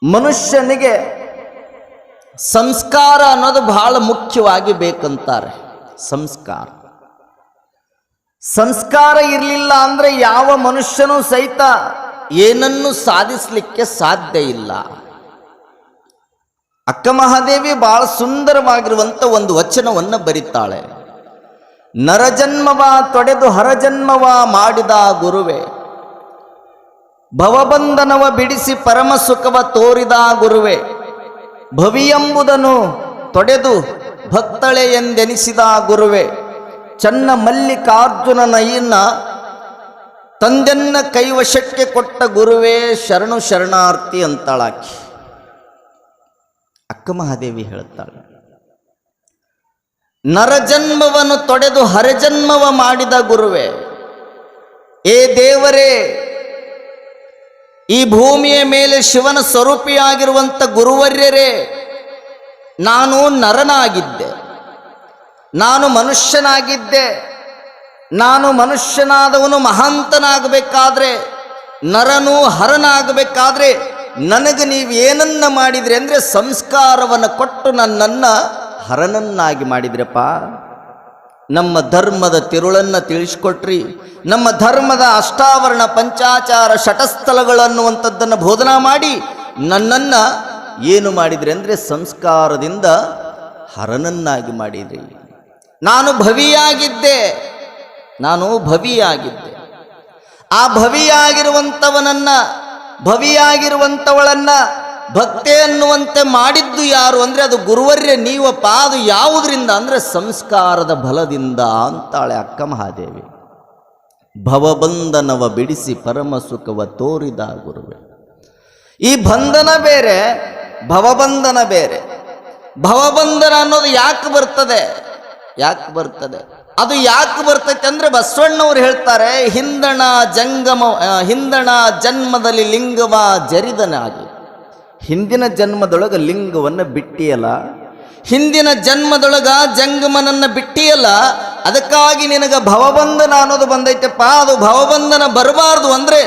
Speaker 2: ಮನುಷ್ಯನಿಗೆ ಸಂಸ್ಕಾರ ಅನ್ನೋದು ಬಹಳ ಮುಖ್ಯವಾಗಿ ಬೇಕಂತಾರೆ. ಸಂಸ್ಕಾರ ಇರಲಿಲ್ಲ ಅಂದರೆ ಯಾವ ಮನುಷ್ಯನೂ ಸಹಿತ ಏನನ್ನು ಸಾಧಿಸಲಿಕ್ಕೆ ಸಾಧ್ಯ ಇಲ್ಲ. ಅಕ್ಕ ಮಹಾದೇವಿ ಬಹಳ ಸುಂದರವಾಗಿರುವಂಥ ಒಂದು ವಚನವನ್ನು ಬರೀತಾಳೆ. ನರಜನ್ಮವ ತೊಡೆದು ಹರಜನ್ಮವ ಮಾಡಿದ ಗುರುವೇ, ಭವಬಂಧನವ ಬಿಡಿಸಿ ಪರಮ ಸುಖವ ತೋರಿದ ಗುರುವೆ, ಭವಿಯೆಂಬುದನ್ನು ತೊಡೆದು ಭಕ್ತಳೆ ಎಂದೆನಿಸಿದ ಗುರುವೆ, ಚನ್ನ ಮಲ್ಲಿಕಾರ್ಜುನನಯ್ಯನ ತಂದೆನ್ನ ಕೈವಶಕ್ಕೆ ಕೊಟ್ಟ ಗುರುವೇ ಶರಣು ಶರಣಾರ್ಥಿ ಅಂತಾಳಾಕಿ. ಅಕ್ಕ ಮಹಾದೇವಿ ಹೇಳ್ತಾಳೆ, ನರಜನ್ಮವನ್ನು ತೊಡೆದು ಹರಜನ್ಮವ ಮಾಡಿದ ಗುರುವೆ, ಏ ದೇವರೇ, ಈ ಭೂಮಿಯ ಮೇಲೆ ಶಿವನ ಸ್ವರೂಪಿಯಾಗಿರುವಂಥ ಗುರುವರ್ಯರೇ, ನಾನು ನರನಾಗಿದ್ದೆ, ನಾನು ಮನುಷ್ಯನಾಗಿದ್ದೆ. ನಾನು ಮನುಷ್ಯನಾದವನು ಮಹಾಂತನಾಗಬೇಕಾದ್ರೆ, ನರನು ಹರನಾಗಬೇಕಾದ್ರೆ ನನಗೆ ನೀವು ಏನನ್ನ ಮಾಡಿದ್ರಿ ಅಂದರೆ ಸಂಸ್ಕಾರವನ್ನು ಕೊಟ್ಟು ನನ್ನನ್ನು ಹರನನ್ನಾಗಿ ಮಾಡಿದ್ರಪ್ಪ. ನಮ್ಮ ಧರ್ಮದ ತಿರುಳನ್ನು ತಿಳಿಸ್ಕೊಟ್ರಿ, ನಮ್ಮ ಧರ್ಮದ ಅಷ್ಟಾವರಣ ಪಂಚಾಚಾರ ಷಟಸ್ಥಲಗಳನ್ನುವಂಥದ್ದನ್ನು ಬೋಧನಾ ಮಾಡಿ ನನ್ನನ್ನು ಏನು ಮಾಡಿದ್ರಿ ಅಂದರೆ ಸಂಸ್ಕಾರದಿಂದ ಹರನನ್ನಾಗಿ ಮಾಡಿದ್ರಿ. ನಾನು ಭವಿಯಾಗಿದ್ದೆ, ಆ ಭವಿಯಾಗಿರುವಂಥವಳನ್ನ ಭಕ್ತಿ ಅನ್ನುವಂತೆ ಮಾಡಿದ್ದು ಯಾರು ಅಂದರೆ ಅದು ಗುರುವರ್ಯ ನೀವಪ್ಪ. ಅದು ಯಾವುದರಿಂದ ಅಂದರೆ ಸಂಸ್ಕಾರದ ಬಲದಿಂದ ಅಂತಾಳೆ ಅಕ್ಕ ಮಹಾದೇವಿ. ಭವಬಂಧನವ ಬಿಡಿಸಿ ಪರಮ ಸುಖವ ತೋರಿದ ಗುರುವೆ. ಈ ಬಂಧನ ಬೇರೆ, ಭವಬಂಧನ ಬೇರೆ. ಭವಬಂಧನ ಅನ್ನೋದು ಯಾಕೆ ಬರ್ತದೆ? ಅದು ಯಾಕೆ ಬರ್ತೈತೆ ಅಂದರೆ ಬಸವಣ್ಣವ್ರು ಹೇಳ್ತಾರೆ, ಹಿಂದಣ ಜನ್ಮದಲ್ಲಿ ಲಿಂಗವ ಜರಿದನಾಗಿ. ಹಿಂದಿನ ಜನ್ಮದೊಳಗೆ ಲಿಂಗವನ್ನು ಬಿಟ್ಟಿಯಲ್ಲ, ಹಿಂದಿನ ಜನ್ಮದೊಳಗ ಜಂಗಮನನ್ನು ಬಿಟ್ಟಿಯಲ್ಲ, ಅದಕ್ಕಾಗಿ ನಿನಗೆ ಭವಬಂಧನ ಅನ್ನೋದು ಬಂದೈತಪ್ಪ. ಅದು ಭವಬಂಧನ ಬರಬಾರ್ದು ಅಂದರೆ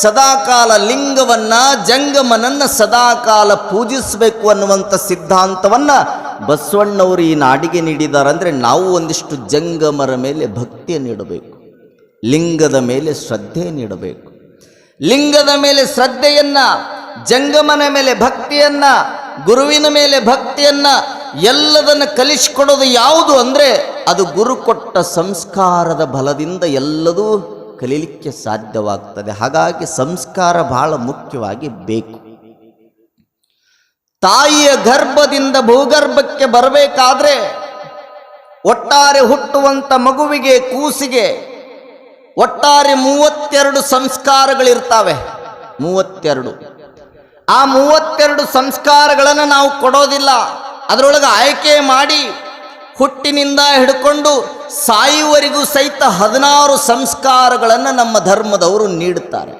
Speaker 2: ಸದಾಕಾಲ ಲಿಂಗವನ್ನ ಜಂಗಮನನ್ನು ಸದಾಕಾಲ ಪೂಜಿಸಬೇಕು ಅನ್ನುವಂಥ ಸಿದ್ಧಾಂತವನ್ನ ಬಸವಣ್ಣವರು ಈ ನಾಡಿಗೆ ನೀಡಿದ್ದಾರೆ. ಅಂದರೆ ನಾವು ಒಂದಿಷ್ಟು ಜಂಗಮರ ಮೇಲೆ ಭಕ್ತಿಯನ್ನು ನೀಡಬೇಕು, ಲಿಂಗದ ಮೇಲೆ ಶ್ರದ್ಧೆ ನೀಡಬೇಕು. ಲಿಂಗದ ಮೇಲೆ ಶ್ರದ್ಧೆಯನ್ನ, ಜಂಗಮನ ಮೇಲೆ ಭಕ್ತಿಯನ್ನ, ಗುರುವಿನ ಮೇಲೆ ಭಕ್ತಿಯನ್ನ, ಎಲ್ಲದನ್ನು ಕಲಿಸಿಕೊಡೋದು ಯಾವುದು ಅಂದರೆ ಅದು ಗುರು ಕೊಟ್ಟ ಸಂಸ್ಕಾರದ ಬಲದಿಂದ ಎಲ್ಲದೂ ಕಲೀಲಿಕ್ಕೆ ಸಾಧ್ಯವಾಗ್ತದೆ. ಹಾಗಾಗಿ ಸಂಸ್ಕಾರ ಬಹಳ ಮುಖ್ಯವಾಗಿ ಬೇಕು. ತಾಯಿಯ ಗರ್ಭದಿಂದ ಭೂಗರ್ಭಕ್ಕೆ ಬರಬೇಕಾದ್ರೆ ಒಟ್ಟಾರೆ ಹುಟ್ಟುವಂಥ ಮಗುವಿಗೆ, ಕೂಸಿಗೆ ಒಟ್ಟಾರೆ 32 ಸಂಸ್ಕಾರಗಳಿರ್ತಾವೆ. 32. ಆ 32 ಸಂಸ್ಕಾರಗಳನ್ನು ನಾವು ಕೊಡೋದಿಲ್ಲ. ಅದರೊಳಗೆ ಆಯ್ಕೆ ಮಾಡಿ ಹುಟ್ಟಿನಿಂದ ಹಿಡ್ಕೊಂಡು ಸಾಯುವವರೆಗೂ ಸಹಿತ 16 ಸಂಸ್ಕಾರಗಳನ್ನು ನಮ್ಮ ಧರ್ಮದವರು ನೀಡುತ್ತಾರೆ.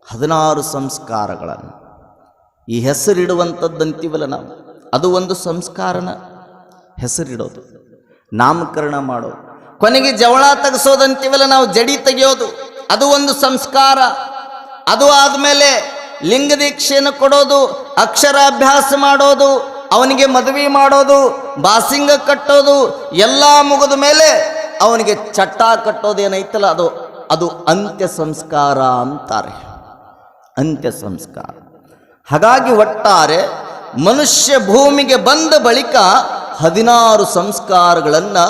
Speaker 2: 16 ಸಂಸ್ಕಾರಗಳನ್ನು. ಈ ಹೆಸರಿಡುವಂಥದ್ದಂತೀವಲ್ಲ ನಾವು, ಅದು ಒಂದು ಸಂಸ್ಕಾರನ. ಹೆಸರಿಡೋದು, ನಾಮಕರಣ ಮಾಡೋದು, ಕೊನೆಗೆ ಜವಳ ತೆಗೆಸೋದಂತೀವಲ್ಲ ನಾವು, ಜಡಿ ತೆಗೆಯೋದು, ಅದು ಒಂದು ಸಂಸ್ಕಾರ. ಅದು ಆದಮೇಲೆ ಲಿಂಗ ದೀಕ್ಷೆಯನ್ನು ಕೊಡೋದು, ಅಕ್ಷರಾಭ್ಯಾಸ ಮಾಡೋದು, ಅವನಿಗೆ ಮದುವೆ ಮಾಡೋದು, ಬಾಸಿಂಗ ಕಟ್ಟೋದು ಎಲ್ಲ ಮುಗಿದ ಮೇಲೆ ಅವನಿಗೆ ಚಟ್ಟ ಕಟ್ಟೋದೇನೈತಲ್ಲ ಅದು ಅಂತ್ಯ ಸಂಸ್ಕಾರ ಅಂತಾರೆ. ಅಂತ್ಯ ಸಂಸ್ಕಾರ. ಹಾಗಾಗಿ ಒಟ್ಟಾರೆ ಮನುಷ್ಯ ಭೂಮಿಗೆ ಬಂದ ಬಳಿಕ 16 ಸಂಸ್ಕಾರಗಳನ್ನು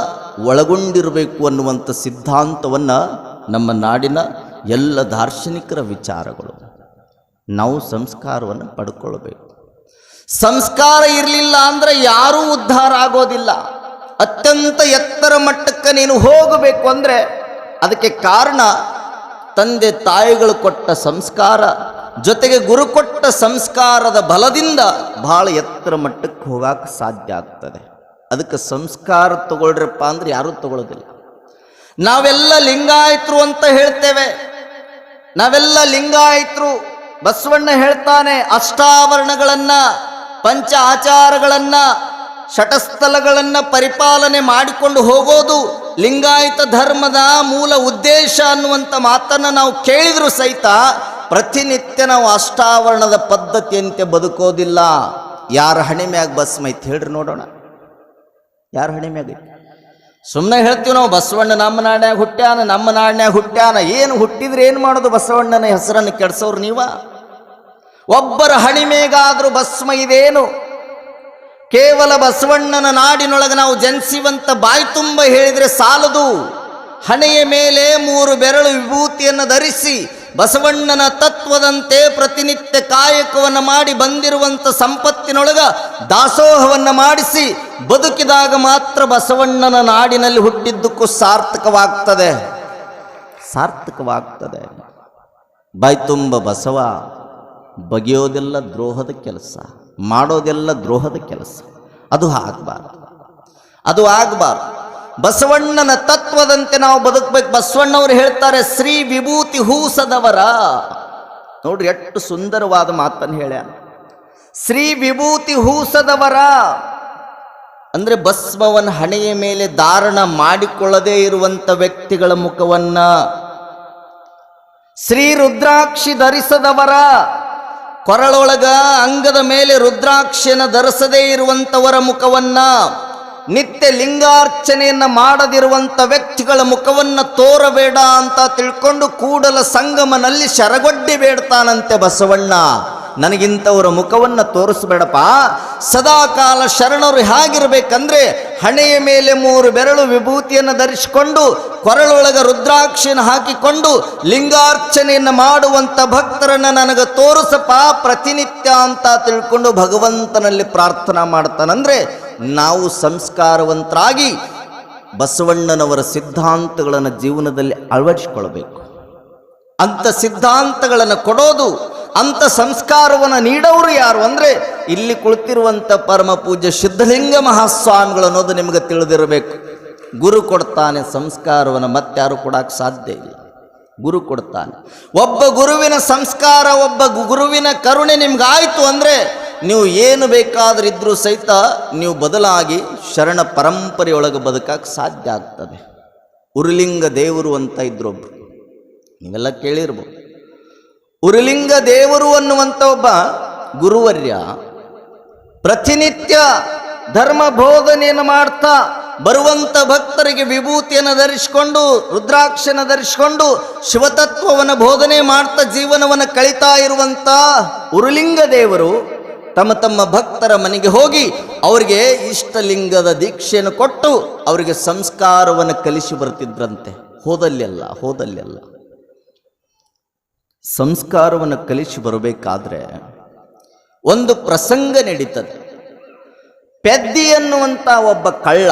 Speaker 2: ಒಳಗೊಂಡಿರಬೇಕು ಅನ್ನುವಂಥ ಸಿದ್ಧಾಂತವನ್ನು ನಮ್ಮ ನಾಡಿನ ಎಲ್ಲ ದಾರ್ಶನಿಕರ ವಿಚಾರಗಳು. ನಾವು ಸಂಸ್ಕಾರವನ್ನು ಪಡ್ಕೊಳ್ಬೇಕು. ಸಂಸ್ಕಾರ ಇರಲಿಲ್ಲ ಅಂದರೆ ಯಾರೂ ಉದ್ಧಾರ ಆಗೋದಿಲ್ಲ. ಅತ್ಯಂತ ಎತ್ತರ ಮಟ್ಟಕ್ಕೆ ನೀನು ಹೋಗಬೇಕು ಅಂದರೆ ಅದಕ್ಕೆ ಕಾರಣ ತಂದೆ ತಾಯಿಗಳು ಕೊಟ್ಟ ಸಂಸ್ಕಾರ, ಜೊತೆಗೆ ಗುರು ಕೊಟ್ಟ ಸಂಸ್ಕಾರದ ಬಲದಿಂದ ಬಹಳ ಎತ್ತರ ಮಟ್ಟಕ್ಕೆ ಹೋಗಕ್ಕೆ ಸಾಧ್ಯ ಆಗ್ತದೆ. ಅದಕ್ಕೆ ಸಂಸ್ಕಾರ ತಗೊಳ್ರಪ್ಪ ಅಂದ್ರೆ ಯಾರೂ ತಗೊಳ್ಳೋದಿಲ್ಲ. ನಾವೆಲ್ಲ ಲಿಂಗಾಯತರು ಅಂತ ಹೇಳ್ತೇವೆ, ನಾವೆಲ್ಲ ಲಿಂಗಾಯತರು. ಬಸವಣ್ಣ ಹೇಳ್ತಾನೆ, ಅಷ್ಟಾವರಣಗಳನ್ನು, ಪಂಚ ಆಚಾರಗಳನ್ನು, ಷಟಸ್ಥಲಗಳನ್ನು ಪರಿಪಾಲನೆ ಮಾಡಿಕೊಂಡು ಹೋಗೋದು ಲಿಂಗಾಯತ ಧರ್ಮದ ಮೂಲ ಉದ್ದೇಶ ಅನ್ನುವಂಥ ಮಾತನ್ನು ನಾವು ಕೇಳಿದ್ರು ಸಹಿತ ಪ್ರತಿನಿತ್ಯ ನಾವು ಅಷ್ಟಾವರಣದ ಪದ್ಧತಿಯಂತೆ ಬದುಕೋದಿಲ್ಲ. ಯಾರ ಹಣೆ ಮ್ಯಾಗ ಭಸ್ಮ ಐತಿ ಹೇಳ್ರಿ ನೋಡೋಣ, ಯಾರ ಹಣೆ ಮ್ಯಾಗ ಐತಿ? ಸುಮ್ಮನೆ ಹೇಳ್ತೀವಿ ನಾವು, ಬಸವಣ್ಣ ನಮ್ಮ ನಾಡ್ನ್ಯಾಗ ಹುಟ್ಟ್ಯಾನ, ನಮ್ಮ ನಾಡ್ನ್ಯಾಗ ಹುಟ್ಟ್ಯಾನ. ಏನು ಹುಟ್ಟಿದ್ರೆ ಏನು ಮಾಡೋದು? ಬಸವಣ್ಣನ ಹೆಸರನ್ನು ಕೆಡಿಸೋರು ನೀವ? ಒಬ್ಬರ ಹಣಿಮೇಗಾದರೂ ಭಸ್ಮ ಇದೇನು? ಕೇವಲ ಬಸವಣ್ಣನ ನಾಡಿನೊಳಗೆ ನಾವು ಜನಿಸುವಂತ ಬಾಯಿ ತುಂಬ ಹೇಳಿದರೆ ಸಾಲದು. ಹಣೆಯ ಮೇಲೆ 3 ಬೆರಳು ವಿಭೂತಿಯನ್ನು ಧರಿಸಿ ಬಸವಣ್ಣನ ತತ್ವದಂತೆ ಪ್ರತಿನಿತ್ಯ ಕಾಯಕವನ್ನು ಮಾಡಿ ಬಂದಿರುವಂಥ ಸಂಪತ್ತಿನೊಳಗ ದಾಸೋಹವನ್ನು ಮಾಡಿಸಿ ಬದುಕಿದಾಗ ಮಾತ್ರ ಬಸವಣ್ಣನ ನಾಡಿನಲ್ಲಿ ಹುಟ್ಟಿದ್ದಕ್ಕೂ ಸಾರ್ಥಕವಾಗ್ತದೆ. ಬಾಯ್ತುಂಬ ಬಸವ ಬಗೆಯೋದೆಲ್ಲ ದ್ರೋಹದ ಕೆಲಸ, ಮಾಡೋದೆಲ್ಲ ದ್ರೋಹದ ಕೆಲಸ. ಅದು ಆಗಬಾರ್ದು. ಬಸವಣ್ಣನ ತತ್ವದಂತೆ ನಾವು ಬದುಕಬೇಕು. ಬಸವಣ್ಣವರು ಹೇಳ್ತಾರೆ, ಶ್ರೀ ವಿಭೂತಿ ಹೂಸದವರ. ನೋಡ್ರಿ ಎಷ್ಟು ಸುಂದರವಾದ ಮಾತನ್ನು ಹೇಳ್ಯಾನ. ಶ್ರೀ ವಿಭೂತಿ ಹೂಸದವರ ಅಂದ್ರೆ ಭಸ್ಮವನ್ನ ಹಣೆಯ ಮೇಲೆ ಧಾರಣ ಮಾಡಿಕೊಳ್ಳದೇ ಇರುವಂತ ವ್ಯಕ್ತಿಗಳ ಮುಖವನ್ನ, ಶ್ರೀ ರುದ್ರಾಕ್ಷಿ ಧರಿಸದವರ, ಕೊರಳೊಳಗ ಅಂಗದ ಮೇಲೆ ರುದ್ರಾಕ್ಷಿಯನ್ನು ಧರಿಸದೇ ಇರುವಂತವರ ಮುಖವನ್ನ, ನಿತ್ಯ ಲಿಂಗಾರ್ಚನೆಯನ್ನ ಮಾಡದಿರುವಂತ ವ್ಯಕ್ತಿಗಳ ಮುಖವನ್ನ ತೋರಬೇಡ ಅಂತ ತಿಳ್ಕೊಂಡು ಕೂಡಲ ಸಂಗಮನಲ್ಲಿ ಶರಗೊಡ್ಡಿ ಬೇಡ್ತಾನಂತೆ ಬಸವಣ್ಣ. ನನಗಿಂತವರ ಮುಖವನ್ನ ತೋರಿಸ್ಬೇಡಪ್ಪ. ಸದಾ ಕಾಲ ಶರಣರು ಹೇಗಿರ್ಬೇಕಂದ್ರೆ ಹಣೆಯ ಮೇಲೆ 3 ಬೆರಳು ವಿಭೂತಿಯನ್ನು ಧರಿಸಿಕೊಂಡು ಕೊರಳೊಳಗ ರುದ್ರಾಕ್ಷಿಯನ್ನು ಹಾಕಿಕೊಂಡು ಲಿಂಗಾರ್ಚನೆಯನ್ನು ಮಾಡುವಂತ ಭಕ್ತರನ್ನ ನನಗೆ ತೋರಿಸಪ್ಪ ಪ್ರತಿನಿತ್ಯ ಅಂತ ತಿಳ್ಕೊಂಡು ಭಗವಂತನಲ್ಲಿ ಪ್ರಾರ್ಥನಾ ಮಾಡ್ತಾನಂದ್ರೆ ನಾವು ಸಂಸ್ಕಾರವಂತರಾಗಿ ಬಸವಣ್ಣನವರ ಸಿದ್ಧಾಂತಗಳನ್ನು ಜೀವನದಲ್ಲಿ ಅಳವಡಿಸಿಕೊಳ್ಬೇಕು. ಅಂತ ಸಿದ್ಧಾಂತಗಳನ್ನು ಕೊಡೋದು, ಅಂತ ಸಂಸ್ಕಾರವನ್ನು ನೀಡೋರು ಯಾರು ಅಂದ್ರೆ ಇಲ್ಲಿ ಕುಳಿತಿರುವಂಥ ಪರಮ ಪೂಜ್ಯ ಸಿದ್ಧಲಿಂಗ ಮಹಾಸ್ವಾಮಿಗಳು ಅನ್ನೋದು ನಿಮಗೆ ತಿಳಿದಿರಬೇಕು. ಗುರು ಕೊಡ್ತಾನೆ ಸಂಸ್ಕಾರವನ್ನು, ಮತ್ತಾರು ಕೊಡಕ್ಕೆ ಸಾಧ್ಯ ಇಲ್ಲ. ಗುರು ಕೊಡ್ತಾನೆ. ಒಬ್ಬ ಗುರುವಿನ ಸಂಸ್ಕಾರ, ಒಬ್ಬ ಗುರುವಿನ ಕರುಣೆ ನಿಮ್ಗಾಯ್ತು ಅಂದ್ರೆ ನೀವು ಏನು ಬೇಕಾದ್ರೂ ಇದ್ರೂ ಸಹಿತ ನೀವು ಬದಲಾಗಿ ಶರಣ ಪರಂಪರೆಯೊಳಗೆ ಬದುಕಕ್ಕೆ ಸಾಧ್ಯ ಆಗ್ತದೆ. ಉರುಲಿಂಗ ದೇವರು ಅಂತ ಇದ್ರೊಬ್ರು, ನೀವೆಲ್ಲ ಕೇಳಿರ್ಬೋದು. ಉರುಲಿಂಗ ದೇವರು ಅನ್ನುವಂಥ ಒಬ್ಬ ಗುರುವರ್ಯ ಪ್ರತಿನಿತ್ಯ ಧರ್ಮ ಬೋಧನೆಯನ್ನು ಮಾಡ್ತಾ ಬರುವಂಥ ಭಕ್ತರಿಗೆ ವಿಭೂತಿಯನ್ನು ಧರಿಸಿಕೊಂಡು ರುದ್ರಾಕ್ಷನ ಧರಿಸಿಕೊಂಡು ಶಿವತತ್ವವನ್ನು ಬೋಧನೆ ಮಾಡ್ತಾ ಜೀವನವನ್ನು ಕಳೀತಾ ಇರುವಂಥ ಉರುಲಿಂಗ ದೇವರು ತಮ್ಮ ತಮ್ಮ ಭಕ್ತರ ಮನೆಗೆ ಹೋಗಿ ಅವರಿಗೆ ಇಷ್ಟಲಿಂಗದ ದೀಕ್ಷೆಯನ್ನು ಕೊಟ್ಟು ಅವರಿಗೆ ಸಂಸ್ಕಾರವನ್ನು ಕಲಿಸಿ ಬರ್ತಿದ್ರಂತೆ. ಹೋದಲ್ಲೆಲ್ಲ ಸಂಸ್ಕಾರವನ್ನು ಕಲಿಸಿ ಬರಬೇಕಾದ್ರೆ ಒಂದು ಪ್ರಸಂಗ ನಡೀತದೆ. ಪೆದ್ದಿ ಅನ್ನುವಂಥ ಒಬ್ಬ ಕಳ್ಳ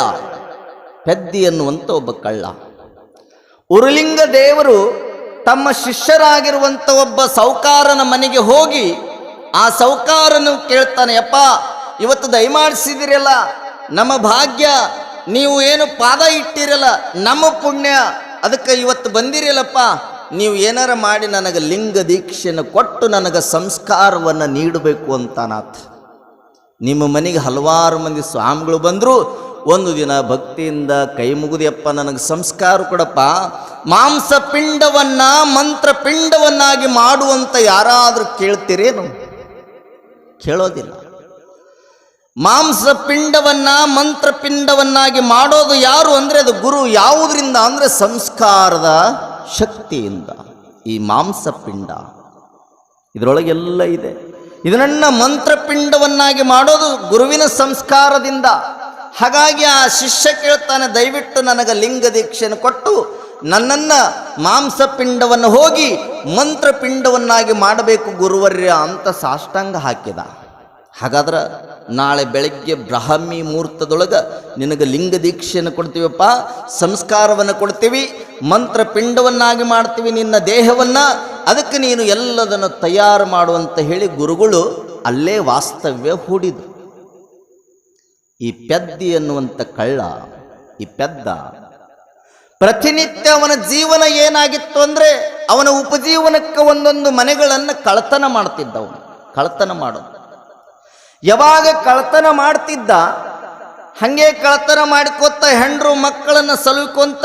Speaker 2: ಉರುಲಿಂಗ ದೇವರು ತಮ್ಮ ಶಿಷ್ಯರಾಗಿರುವಂಥ ಒಬ್ಬ ಸೌಕಾರನ ಮನೆಗೆ ಹೋಗಿ ಆ ಸೌಕಾರನು ಕೇಳ್ತಾನೆ, ಯಪ್ಪ ಇವತ್ತು ದಯಮಾಡಿಸಿದಿರಲ್ಲ, ನಮ್ಮ ಭಾಗ್ಯ, ನೀವು ಏನು ಪಾದ ಇಟ್ಟಿರಲ್ಲ, ನಮ್ಮ ಪುಣ್ಯ, ಅದಕ್ಕೆ ಇವತ್ತು ಬಂದಿರಲ್ಲಪ್ಪ, ನೀವು ಏನಾರ ಮಾಡಿ ನನಗೆ ಲಿಂಗ ದೀಕ್ಷೆಯನ್ನು ಕೊಟ್ಟು ನನಗೆ ಸಂಸ್ಕಾರವನ್ನು ನೀಡಬೇಕು ಅಂತಾನಾಥ. ನಿಮ್ಮ ಮನೆಗೆ ಹಲವಾರು ಮಂದಿ ಸ್ವಾಮಿಗಳು ಬಂದರು. ಒಂದು ದಿನ ಭಕ್ತಿಯಿಂದ ಕೈ ಮುಗಿದಪ್ಪ ನನಗೆ ಸಂಸ್ಕಾರ ಕೊಡಪ್ಪ, ಮಾಂಸ ಪಿಂಡವನ್ನ ಮಂತ್ರ ಪಿಂಡವನ್ನಾಗಿ ಮಾಡುವಂತ ಯಾರಾದರೂ ಕೇಳ್ತೀರೇನು? ಕೇಳೋದಿಲ್ಲ. ಮಾಂಸ ಪಿಂಡವನ್ನ ಮಂತ್ರ ಪಿಂಡವನ್ನಾಗಿ ಮಾಡೋದು ಯಾರು ಅಂದ್ರೆ ಅದು ಗುರು. ಯಾವುದರಿಂದ ಅಂದ್ರೆ ಸಂಸ್ಕಾರದ ಶಕ್ತಿಯಿಂದ. ಈ ಮಾಂಸ ಪಿಂಡ ಇದರೊಳಗೆಲ್ಲ ಇದೆ. ಇದನ್ನ ಮಂತ್ರಪಿಂಡವನ್ನಾಗಿ ಮಾಡೋದು ಗುರುವಿನ ಸಂಸ್ಕಾರದಿಂದ. ಹಾಗಾಗಿ ಆ ಶಿಷ್ಯ ಕೇಳ್ತಾನೆ, ದಯವಿಟ್ಟು ನನಗೆ ಲಿಂಗ ದೀಕ್ಷೆಯನ್ನು ಕೊಟ್ಟು ನನ್ನನ್ನು ಮಾಂಸಪಿಂಡವನ್ನು ಹೋಗಿ ಮಂತ್ರಪಿಂಡವನ್ನಾಗಿ ಮಾಡಬೇಕು ಗುರುವರ್ಯ ಅಂತ ಸಾಷ್ಟಾಂಗ ಹಾಕಿದ. ಹಾಗಾದ್ರೆ ನಾಳೆ ಬೆಳಗ್ಗೆ ಬ್ರಾಹ್ಮಿ ಮುಹೂರ್ತದೊಳಗೆ ನಿನಗೆ ಲಿಂಗ ದೀಕ್ಷೆಯನ್ನು ಕೊಡ್ತೀವಪ್ಪ, ಸಂಸ್ಕಾರವನ್ನು ಕೊಡ್ತೀವಿ, ಮಂತ್ರಪಿಂಡವನ್ನಾಗಿ ಮಾಡ್ತೀವಿ ನಿನ್ನ ದೇಹವನ್ನು, ಅದಕ್ಕೆ ನೀನು ಎಲ್ಲದನ್ನು ತಯಾರು ಮಾಡುವಂತ ಹೇಳಿ ಗುರುಗಳು ಅಲ್ಲೇ ವಾಸ್ತವ್ಯ ಹೂಡಿದರು. ಈ ಪೆದ್ದಿ ಅನ್ನುವಂಥ ಕಳ್ಳ, ಈ ಪೆದ್ದ ಪ್ರತಿನಿತ್ಯ ಅವನ ಜೀವನ ಏನಾಗಿತ್ತು ಅಂದರೆ ಅವನ ಉಪಜೀವನಕ್ಕೆ ಒಂದೊಂದು ಮನೆಗಳನ್ನು ಕಳ್ತನ ಮಾಡ್ತಿದ್ದವನು. ಕಳ್ತನ ಮಾಡೋದು ಯಾವಾಗ ಕಳ್ತನ ಮಾಡ್ತಿದ್ದ ಹಾಗೆ ಕಳ್ತನ ಮಾಡ್ಕೊತ ಹೆಂಡ್ರು ಮಕ್ಕಳನ್ನು ಸಲುಕೊಂತ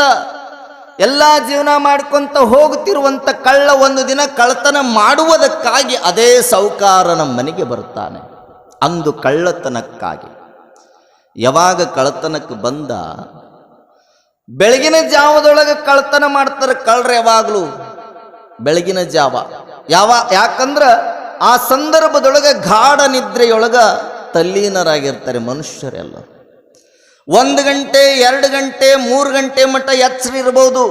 Speaker 2: ಎಲ್ಲ ಜೀವನ ಮಾಡ್ಕೊಂತ ಹೋಗುತ್ತಿರುವಂಥ ಕಳ್ಳ ಒಂದು ದಿನ ಕಳ್ತನ ಮಾಡುವುದಕ್ಕಾಗಿ ಅದೇ ಸೌಕಾರನ ಮನೆಗೆ ಬರ್ತಾನೆ. ಅಂದು ಕಳ್ಳತನಕ್ಕಾಗಿ. ಯಾವಾಗ ಕಳ್ಳತನಕ್ಕೆ ಬಂದ, ಬೆಳಗಿನ ಜಾವದೊಳಗೆ ಕಳ್ತನ ಮಾಡ್ತಾರೆ ಕಳ್ಳರು. ಯಾವಾಗಲೂ ಬೆಳಗಿನ ಜಾವ. ಯಾಕಂದ್ರೆ ಆ ಸಂದರ್ಭದೊಳಗೆ ಗಾಢ ನಿದ್ರೆಯೊಳಗ ತಲ್ಲೀನರಾಗಿರ್ತಾರೆ ಮನುಷ್ಯರೆಲ್ಲ. 1 ಗಂಟೆ 2 ಗಂಟೆ 3 ಗಂಟೆ ಮಟ್ಟ ಎಚ್ಚರ ಇರಬಹುದು.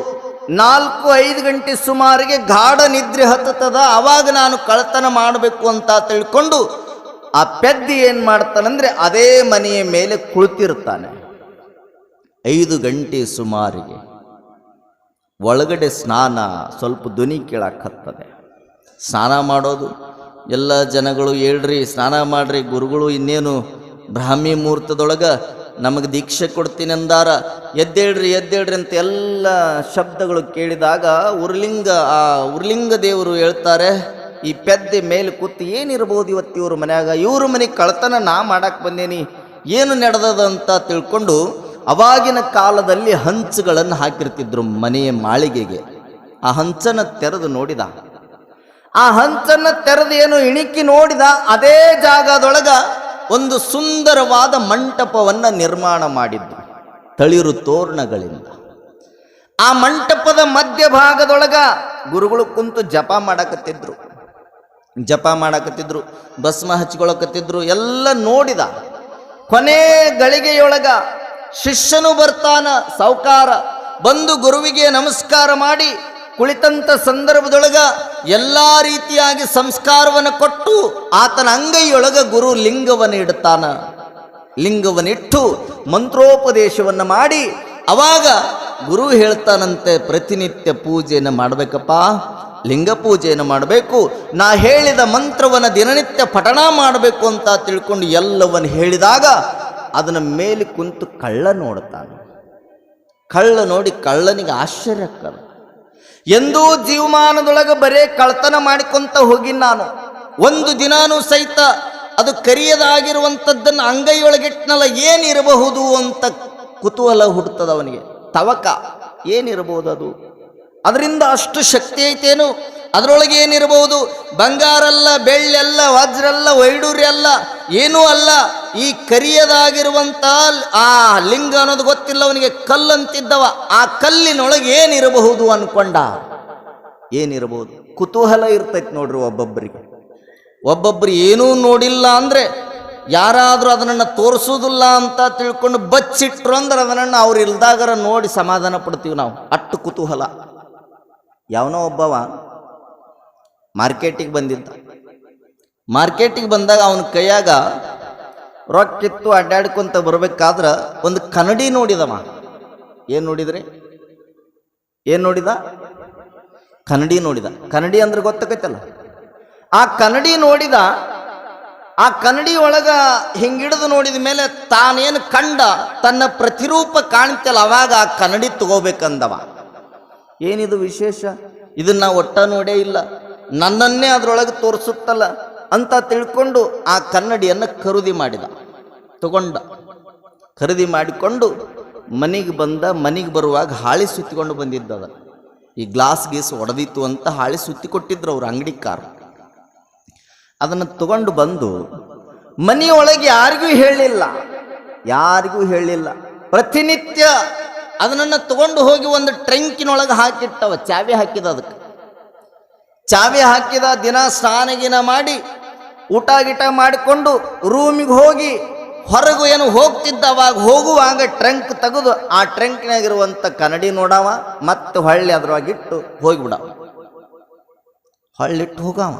Speaker 2: 4-5 ಗಂಟೆ ಸುಮಾರಿಗೆ ಗಾಢ ನಿದ್ರೆ ಹತ್ತದ. ಅವಾಗ ನಾನು ಕಳ್ಳತನ ಮಾಡಬೇಕು ಅಂತ ತಿಳ್ಕೊಂಡು ಆ ಪೆದ್ದಿ ಏನು ಮಾಡ್ತಾನಂದ್ರೆ ಅದೇ ಮನೆಯ ಮೇಲೆ ಕುಳಿತಿರ್ತಾನೆ. 5 ಗಂಟೆ ಸುಮಾರಿಗೆ ಒಳಗಡೆ ಸ್ನಾನ ಸ್ವಲ್ಪ ಧ್ವನಿ ಕೇಳಾಕತ್ತದೆ. ಸ್ನಾನ ಮಾಡೋದು ಎಲ್ಲ ಜನಗಳು ಹೇಳ್ರಿ ಸ್ನಾನ ಮಾಡ್ರಿ, ಗುರುಗಳು ಇನ್ನೇನು ಬ್ರಾಹ್ಮಿ ಮುಹೂರ್ತದೊಳಗೆ ನಮಗೆ ದೀಕ್ಷೆ ಕೊಡ್ತೀನಿ ಅಂದಾರ, ಎದ್ದೇಳ್ರಿ ಎದ್ದೇಳ್ರಿ ಅಂತ ಎಲ್ಲ ಶಬ್ದಗಳು ಕೇಳಿದಾಗ ಉರ್ಲಿಂಗ ದೇವರು ಹೇಳ್ತಾರೆ, ಈ ಪೆದ್ದೆ ಮೇಲೆ ಕೂತು ಏನಿರ್ಬೋದು ಇವತ್ತು ಇವ್ರ ಮನ್ಯಾಗ, ಇವ್ರ ಮನೆಗೆ ಕಳ್ತನ ನಾ ಮಾಡಕ್ಕೆ ಬಂದೇನಿ, ಏನು ನಡೆದದ ಅಂತ ತಿಳ್ಕೊಂಡು ಅವಾಗಿನ ಕಾಲದಲ್ಲಿ ಹಂಚುಗಳನ್ನು ಹಾಕಿರ್ತಿದ್ರು ಮನೆಯ ಮಾಳಿಗೆಗೆ. ಆ ಹಂಚನ್ನು ತೆರೆದು ನೋಡಿದ. ಆ ಹಂಚನ್ನು ತೆರೆದು ಏನು ಇಣಿಕಿ ನೋಡಿದ, ಅದೇ ಜಾಗದೊಳಗ ಒಂದು ಸುಂದರವಾದ ಮಂಟಪವನ್ನು ನಿರ್ಮಾಣ ಮಾಡಿದ್ದು ತಳಿರು ತೋರಣಗಳಿಂದ. ಆ ಮಂಟಪದ ಮಧ್ಯಭಾಗದೊಳಗ ಗುರುಗಳು ಕುಂತು ಜಪ ಮಾಡಕತ್ತಿದ್ರು, ಭಸ್ಮ ಹಚ್ಕೊಳಕತ್ತಿದ್ರು. ಎಲ್ಲ ನೋಡಿದ. ಕೊನೆ ಗಳಿಗೆಯೊಳಗ ಶಿಷ್ಯನು ಬರ್ತಾನ, ಸಾಹುಕಾರ ಬಂದು ಗುರುವಿಗೆ ನಮಸ್ಕಾರ ಮಾಡಿ ಕುಳಿತಂತ ಸಂದರ್ಭದೊಳಗ ಎಲ್ಲ ರೀತಿಯಾಗಿ ಸಂಸ್ಕಾರವನ್ನು ಕೊಟ್ಟು ಆತನ ಅಂಗೈಯೊಳಗ ಗುರು ಲಿಂಗವನ್ನು ಇಡ್ತಾನ. ಲಿಂಗವನ್ನಿಟ್ಟು ಮಂತ್ರೋಪದೇಶವನ್ನು ಮಾಡಿ ಅವಾಗ ಗುರು ಹೇಳ್ತಾನಂತೆ, ಪ್ರತಿನಿತ್ಯ ಪೂಜೆಯನ್ನು ಮಾಡಬೇಕಪ್ಪ, ಲಿಂಗ ಪೂಜೆಯನ್ನು ಮಾಡಬೇಕು, ನಾ ಹೇಳಿದ ಮಂತ್ರವನ್ನು ದಿನನಿತ್ಯ ಪಠಣ ಮಾಡಬೇಕು ಅಂತ ತಿಳ್ಕೊಂಡು ಎಲ್ಲವನ್ನು ಹೇಳಿದಾಗ ಅದನ್ನ ಮೇಲೆ ಕುಂತು ಕಳ್ಳ ನೋಡ್ತಾನೆ. ಕಳ್ಳ ನೋಡಿ ಕಳ್ಳನಿಗೆ ಆಶ್ಚರ್ಯಕ್ಕದ. ಎಂದೂ ಜೀವಮಾನದೊಳಗೆ ಬರೇ ಕಳ್ತನ ಮಾಡಿಕೊಂತ ಹೋಗಿ ನಾನು ಒಂದು ದಿನಾನೂ ಸಹಿತ ಅದು ಕರಿಯದಾಗಿರುವಂಥದ್ದನ್ನು ಅಂಗೈಯೊಳಗಿಟ್ನಲ್ಲ, ಏನಿರಬಹುದು ಅಂತ ಕುತೂಹಲ ಹುಡ್ತದ ಅವನಿಗೆ. ತವಕ ಏನಿರಬಹುದು ಅದು, ಅದರಿಂದ ಅಷ್ಟು ಶಕ್ತಿ ಐತೇನು, ಅದರೊಳಗೆ ಏನಿರಬಹುದು, ಬಂಗಾರಲ್ಲ, ಬೆಳ್ಳೆಲ್ಲ, ವಜ್ರಲ್ಲ, ವೈಡೂರ್ಯ ಅಲ್ಲ, ಏನೂ ಅಲ್ಲ, ಈ ಕರಿಯದಾಗಿರುವಂಥ ಆ ಲಿಂಗ ಅನ್ನೋದು ಗೊತ್ತಿಲ್ಲ ಅವನಿಗೆ. ಕಲ್ಲಂತಿದ್ದವ, ಆ ಕಲ್ಲಿನೊಳಗೆ ಏನಿರಬಹುದು ಅನ್ಕೊಂಡ. ಏನಿರಬಹುದು ಕುತೂಹಲ ಇರ್ತೈತಿ ನೋಡ್ರಿ ಒಬ್ಬೊಬ್ಬರು ಏನೂ ನೋಡಿಲ್ಲ ಅಂದ್ರೆ ಯಾರಾದರೂ ಅದನ್ನು ತೋರಿಸೋದಿಲ್ಲ ಅಂತ ತಿಳ್ಕೊಂಡು ಬಚ್ಚಿಟ್ರು ಅಂದ್ರೆ ಅದನ್ನು ಅವ್ರು ಇಲ್ದಾಗರ ನೋಡಿ ಸಮಾಧಾನ ಪಡ್ತೀವಿ ನಾವು, ಅಟ್ಟು ಕುತೂಹಲ. ಯಾವನೋ ಒಬ್ಬವ ಮಾರ್ಕೆಟಿಗೆ ಬಂದಿದ್ದ. ಮಾರ್ಕೆಟಿಗೆ ಬಂದಾಗ ಅವನ ಕೈಯಾಗ ರೊಕ್ಕಿತ್ತು, ಅಡ್ಡಾಡ್ಕೊಂತ ಬರ್ಬೇಕಾದ್ರೆ ಒಂದು ಕನ್ನಡಿ ನೋಡಿದವ. ಏನು ನೋಡಿದ್ರಿ? ಏನು ನೋಡಿದ? ಕನ್ನಡಿ ನೋಡಿದ. ಕನ್ನಡಿ ಅಂದ್ರೆ ಗೊತ್ತಾಗೈತಲ್ಲ. ಆ ಕನ್ನಡಿ ನೋಡಿದ. ಆ ಕನ್ನಡಿ ಒಳಗ ಹಿಂಗಿಡಿದು ನೋಡಿದ ಮೇಲೆ ತಾನೇನು ಕಂಡ ತನ್ನ ಪ್ರತಿರೂಪ ಕಾಣ್ತಲ್ಲ, ಅವಾಗ ಆ ಕನ್ನಡಿ ತಗೋಬೇಕಂದವ. ಏನಿದು ವಿಶೇಷ, ಇದನ್ನ ಒಟ್ಟ ನೋಡೇ ಇಲ್ಲ, ನನ್ನನ್ನೇ ಅದರೊಳಗೆ ತೋರಿಸುತ್ತಲ್ಲ ಅಂತ ತಿಳ್ಕೊಂಡು ಆ ಕನ್ನಡಿಯನ್ನು ಖರೀದಿ ಮಾಡಿಕೊಂಡು ಮನೆಗೆ ಬಂದ. ಮನೆಗೆ ಬರುವಾಗ ಹಾಳಿ ಸುತ್ತಿಕೊಂಡು ಬಂದಿದ್ದದ. ಈ ಗ್ಲಾಸ್ ಗೀಸ್ ಒಡೆದಿತ್ತು ಅಂತ ಹಾಳಿ ಸುತ್ತಿ ಕೊಟ್ಟಿದ್ರು ಅವ್ರು ಅಂಗಡಿಕಾರ. ಅದನ್ನು ತಗೊಂಡು ಬಂದು ಮನೆಯೊಳಗೆ ಯಾರಿಗೂ ಹೇಳಿಲ್ಲ. ಪ್ರತಿನಿತ್ಯ ಅದನ್ನು ತಗೊಂಡು ಹೋಗಿ ಒಂದು ಟ್ರಂಕಿನೊಳಗೆ ಹಾಕಿಟ್ಟವ. ಚಾವಿ ಹಾಕಿದ. ಅದಕ್ಕೆ ಚಾವಿ ಹಾಕಿದ. ದಿನ ಸ್ನಾನ ಮಾಡಿ ಊಟ ಗೀಟ ಮಾಡಿಕೊಂಡು ರೂಮಿಗೆ ಹೋಗಿ ಹೊರಗು ಏನು ಹೋಗ್ತಿದ್ದ. ಅವಾಗ ಹೋಗುವಾಗ ಟ್ರಂಕ್ ತೆಗೆದು ಆ ಟ್ರಂಕ್ನಾಗಿರುವಂಥ ಕನ್ನಡಿ ನೋಡವ, ಮತ್ತೆ ಹೊಳ್ಳಿ ಅದ್ರೊಳಗಿಟ್ಟು ಹೋಗಿಬಿಡವ. ಹೊಳ್ಳಿಟ್ಟು ಹೋಗವ.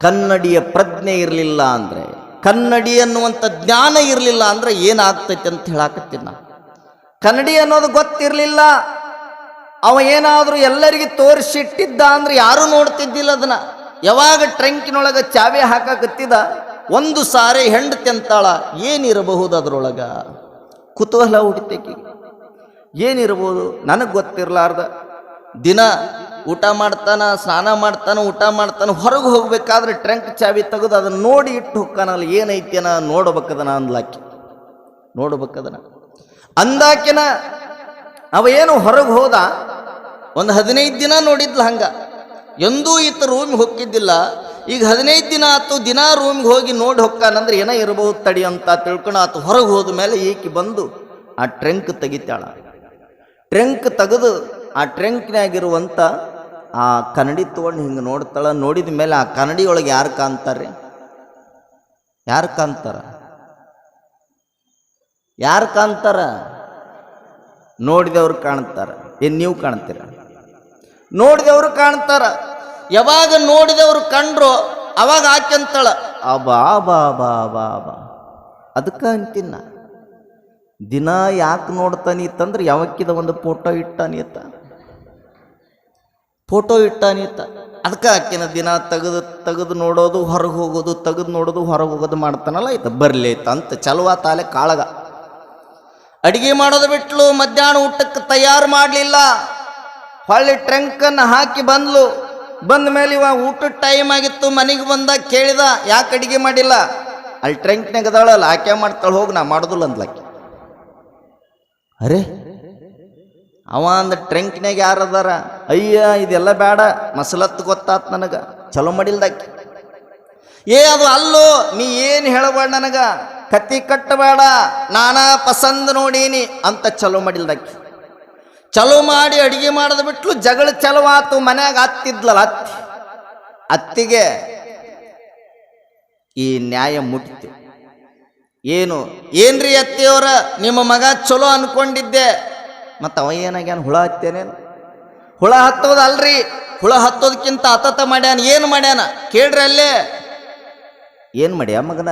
Speaker 2: ಕನ್ನಡಿಯ ಪ್ರಜ್ಞೆ ಇರಲಿಲ್ಲ ಅಂದರೆ, ಕನ್ನಡಿ ಅನ್ನುವಂಥ ಜ್ಞಾನ ಇರಲಿಲ್ಲ ಅಂದ್ರೆ ಏನಾಗ್ತೈತೆ ಅಂತ ಹೇಳಾಕತ್ತೀನಿ ನಾನು. ಕನ್ನಡಿ ಅನ್ನೋದು ಗೊತ್ತಿರಲಿಲ್ಲ. ಅವ ಏನಾದರೂ ಎಲ್ಲರಿಗೆ ತೋರಿಸಿಟ್ಟಿದ್ದ ಅಂದ್ರೆ ಯಾರೂ ನೋಡ್ತಿದ್ದಿಲ್ಲ ಅದನ್ನ. ಯಾವಾಗ ಟ್ರಂಕಿನೊಳಗೆ ಚಾವಿ ಹಾಕಕತ್ತಿದ, ಒಂದು ಸಾರಿ ಹೆಂಡತಿ ಅಂತಾಳ, ಏನಿರಬಹುದು ಅದರೊಳಗ? ಕುತೂಹಲ ಹುಡಿತೇಕಿ. ಏನಿರ್ಬೋದು ನನಗೆ ಗೊತ್ತಿರಲಾರ್ದ. ದಿನ ಊಟ ಮಾಡ್ತಾನ, ಸ್ನಾನ ಮಾಡ್ತಾನ, ಊಟ ಮಾಡ್ತಾನ, ಹೊರಗೆ ಹೋಗ್ಬೇಕಾದ್ರೆ ಟ್ರಂಕ್ ಚಾವಿ ತೆಗೆದು ಅದನ್ನು ನೋಡಿ ಇಟ್ಟು ಹೋಗ್ಕಾನಲ್ಲ, ಏನೈತೇನ ನೋಡ್ಬೇಕದನ ಅಂದಾಕಿನ ಅವ ಏನು ಹೊರಗೆ ಹೋದ. ಒಂದು 15 ದಿನ ನೋಡಿದ್ಲ. ಹಂಗ ಎಂದೂ ಈತ ರೂಮಿಗೆ ಹೋಗಿದ್ದಿಲ್ಲ. ಈಗ 15 ದಿನ ಆತು, ದಿನ ರೂಮಿಗೆ ಹೋಗಿ ನೋಡಿ ಹೊಕ್ಕಾನಂದ್ರೆ ಏನೋ ಇರಬಹುದು ತಡಿ ಅಂತ ತಿಳ್ಕೊಂಡು ಆತು ಹೊರಗೆ ಹೋದ ಮೇಲೆ ಈಕಿ ಬಂದು ಆ ಟ್ರಂಕ್ ತೆಗಿತಾಳ. ಟ್ರಂಕ್ ತೆಗೆದು ಆ ಟ್ರಂಕ್ನಾಗಿರುವಂಥ ಆ ಕನ್ನಡಿ ತೊಗೊಂಡು ಹಿಂಗೆ ನೋಡ್ತಾಳ. ನೋಡಿದ ಮೇಲೆ ಆ ಕನ್ನಡಿ ಒಳಗೆ ಯಾರು ಕಾಣ್ತಾರೆ? ಯಾರು ಕಾಣ್ತಾರ? ನೋಡಿದವ್ರು ಕಾಣ್ತಾರ. ಏನು ನೀವು ಕಾಣ್ತೀರ? ನೋಡಿದವರು ಕಾಣ್ತಾರ. ಯಾವಾಗ ನೋಡಿದವರು ಕಂಡ್ರು ಅವಾಗ ಆಕೆಂತಳ ಅಬಾ ಬಾ ಬಾ ಬಾ ಬಾ. ಅದಕ್ಕೆ ಅಂತಿನ್ನ ದಿನ ಯಾಕೆ ನೋಡ್ತಾನೀತಂದ್ರೆ ಯಾವಕ್ಕಿದ ಒಂದು ಫೋಟೋ ಇಟ್ಟಾನೀತ, ಫೋಟೋ ಇಟ್ಟಾನೀತ. ಅದಕ್ಕೆ ಆಕಿನ ದಿನ ತೆಗೆದು ನೋಡೋದು, ಹೊರಗೆ ಹೋಗೋದು, ತೆಗೆದು ನೋಡೋದು, ಹೊರಗೆ ಹೋಗೋದು ಮಾಡ್ತಾನಲ್ಲ. ಆಯ್ತು ಬರ್ಲಿ ಆಯ್ತು ಅಂತ ಚಲುವ ತಾಲೆ ಕಾಳಗ. ಅಡಿಗೆ ಮಾಡೋದು ಬಿಟ್ಲು, ಮಧ್ಯಾಹ್ನ ಊಟಕ್ಕೆ ತಯಾರು ಮಾಡಲಿಲ್ಲ. ಹೊಳ್ಳಿ ಟ್ರಂಕನ್ನು ಹಾಕಿ ಬಂದ್ಲು. ಬಂದ ಮೇಲೆ ಇವಾಗ ಊಟದ ಟೈಮ್ ಆಗಿತ್ತು. ಮನೆಗೆ ಬಂದಾಗ ಕೇಳಿದ, ಯಾಕೆ ಅಡಿಗೆ ಮಾಡಿಲ್ಲ? ಅಲ್ಲಿ ಟ್ರಂಕ್ನಾಗ ಅದಾಳಲ್ಲ ಆಕೆ ಮಾಡ್ತಾಳೆ, ಹೋಗಿ ನಾ ಮಾಡೋದಿಲ್ಲ ಅಂದ್ಲಾಕಿ. ಅರೆ ಅವ ಅಂದ ಟ್ರಂಕ್ನಾಗ ಯಾರದಾರ? ಅಯ್ಯ ಇದೆಲ್ಲ ಬೇಡ, ಮಸಲತ್ತು ಗೊತ್ತಾತ್ ನನಗೆ, ಚಲೋ ಮಾಡಿಲ್ದಾಕಿ. ಅದು ಅಲ್ಲೋ, ನೀ ಏನು ಹೇಳಬೇಡ ನನಗ, ಕತ್ತಿ ಕಟ್ಟಬೇಡ, ನಾನಾ ಪಸಂದ್ ನೋಡೀನಿ ಅಂತ ಚಲೋ ಮಾಡಿಲ್ದಾಕಿ. ಚಲೋ ಮಾಡಿ ಅಡಿಗೆ ಮಾಡೋದು ಬಿಟ್ಲು. ಜಗಳ ಚಲೋ ಆತು. ಮನ್ಯಾಗ ಅತ್ತಿದ್ಲಲ್ಲ ಅತ್ತಿಗೆ ಈ ನ್ಯಾಯ ಮುಟ್ಟಿತು. ಏನ್ರಿ ಅತ್ತಿಯವರ, ನಿಮ್ಮ ಮಗ ಚಲೋ ಅನ್ಕೊಂಡಿದ್ದೆ, ಮತ್ತು ಅವ ಏನಾಗ್ಯಾನ? ಹುಳ ಹತ್ತೇನೇನು? ಹುಳ ಹತ್ತೋದಲ್ರಿ, ಹುಳ ಹತ್ತೋದಕ್ಕಿಂತ ಅತತ ಮಾಡ್ಯಾನ. ಏನು ಮಾಡ್ಯಾನ ಕೇಳ್ರಿ ಅಲ್ಲೇ. ಏನು ಮಾಡ್ಯಾ ಮಗನ?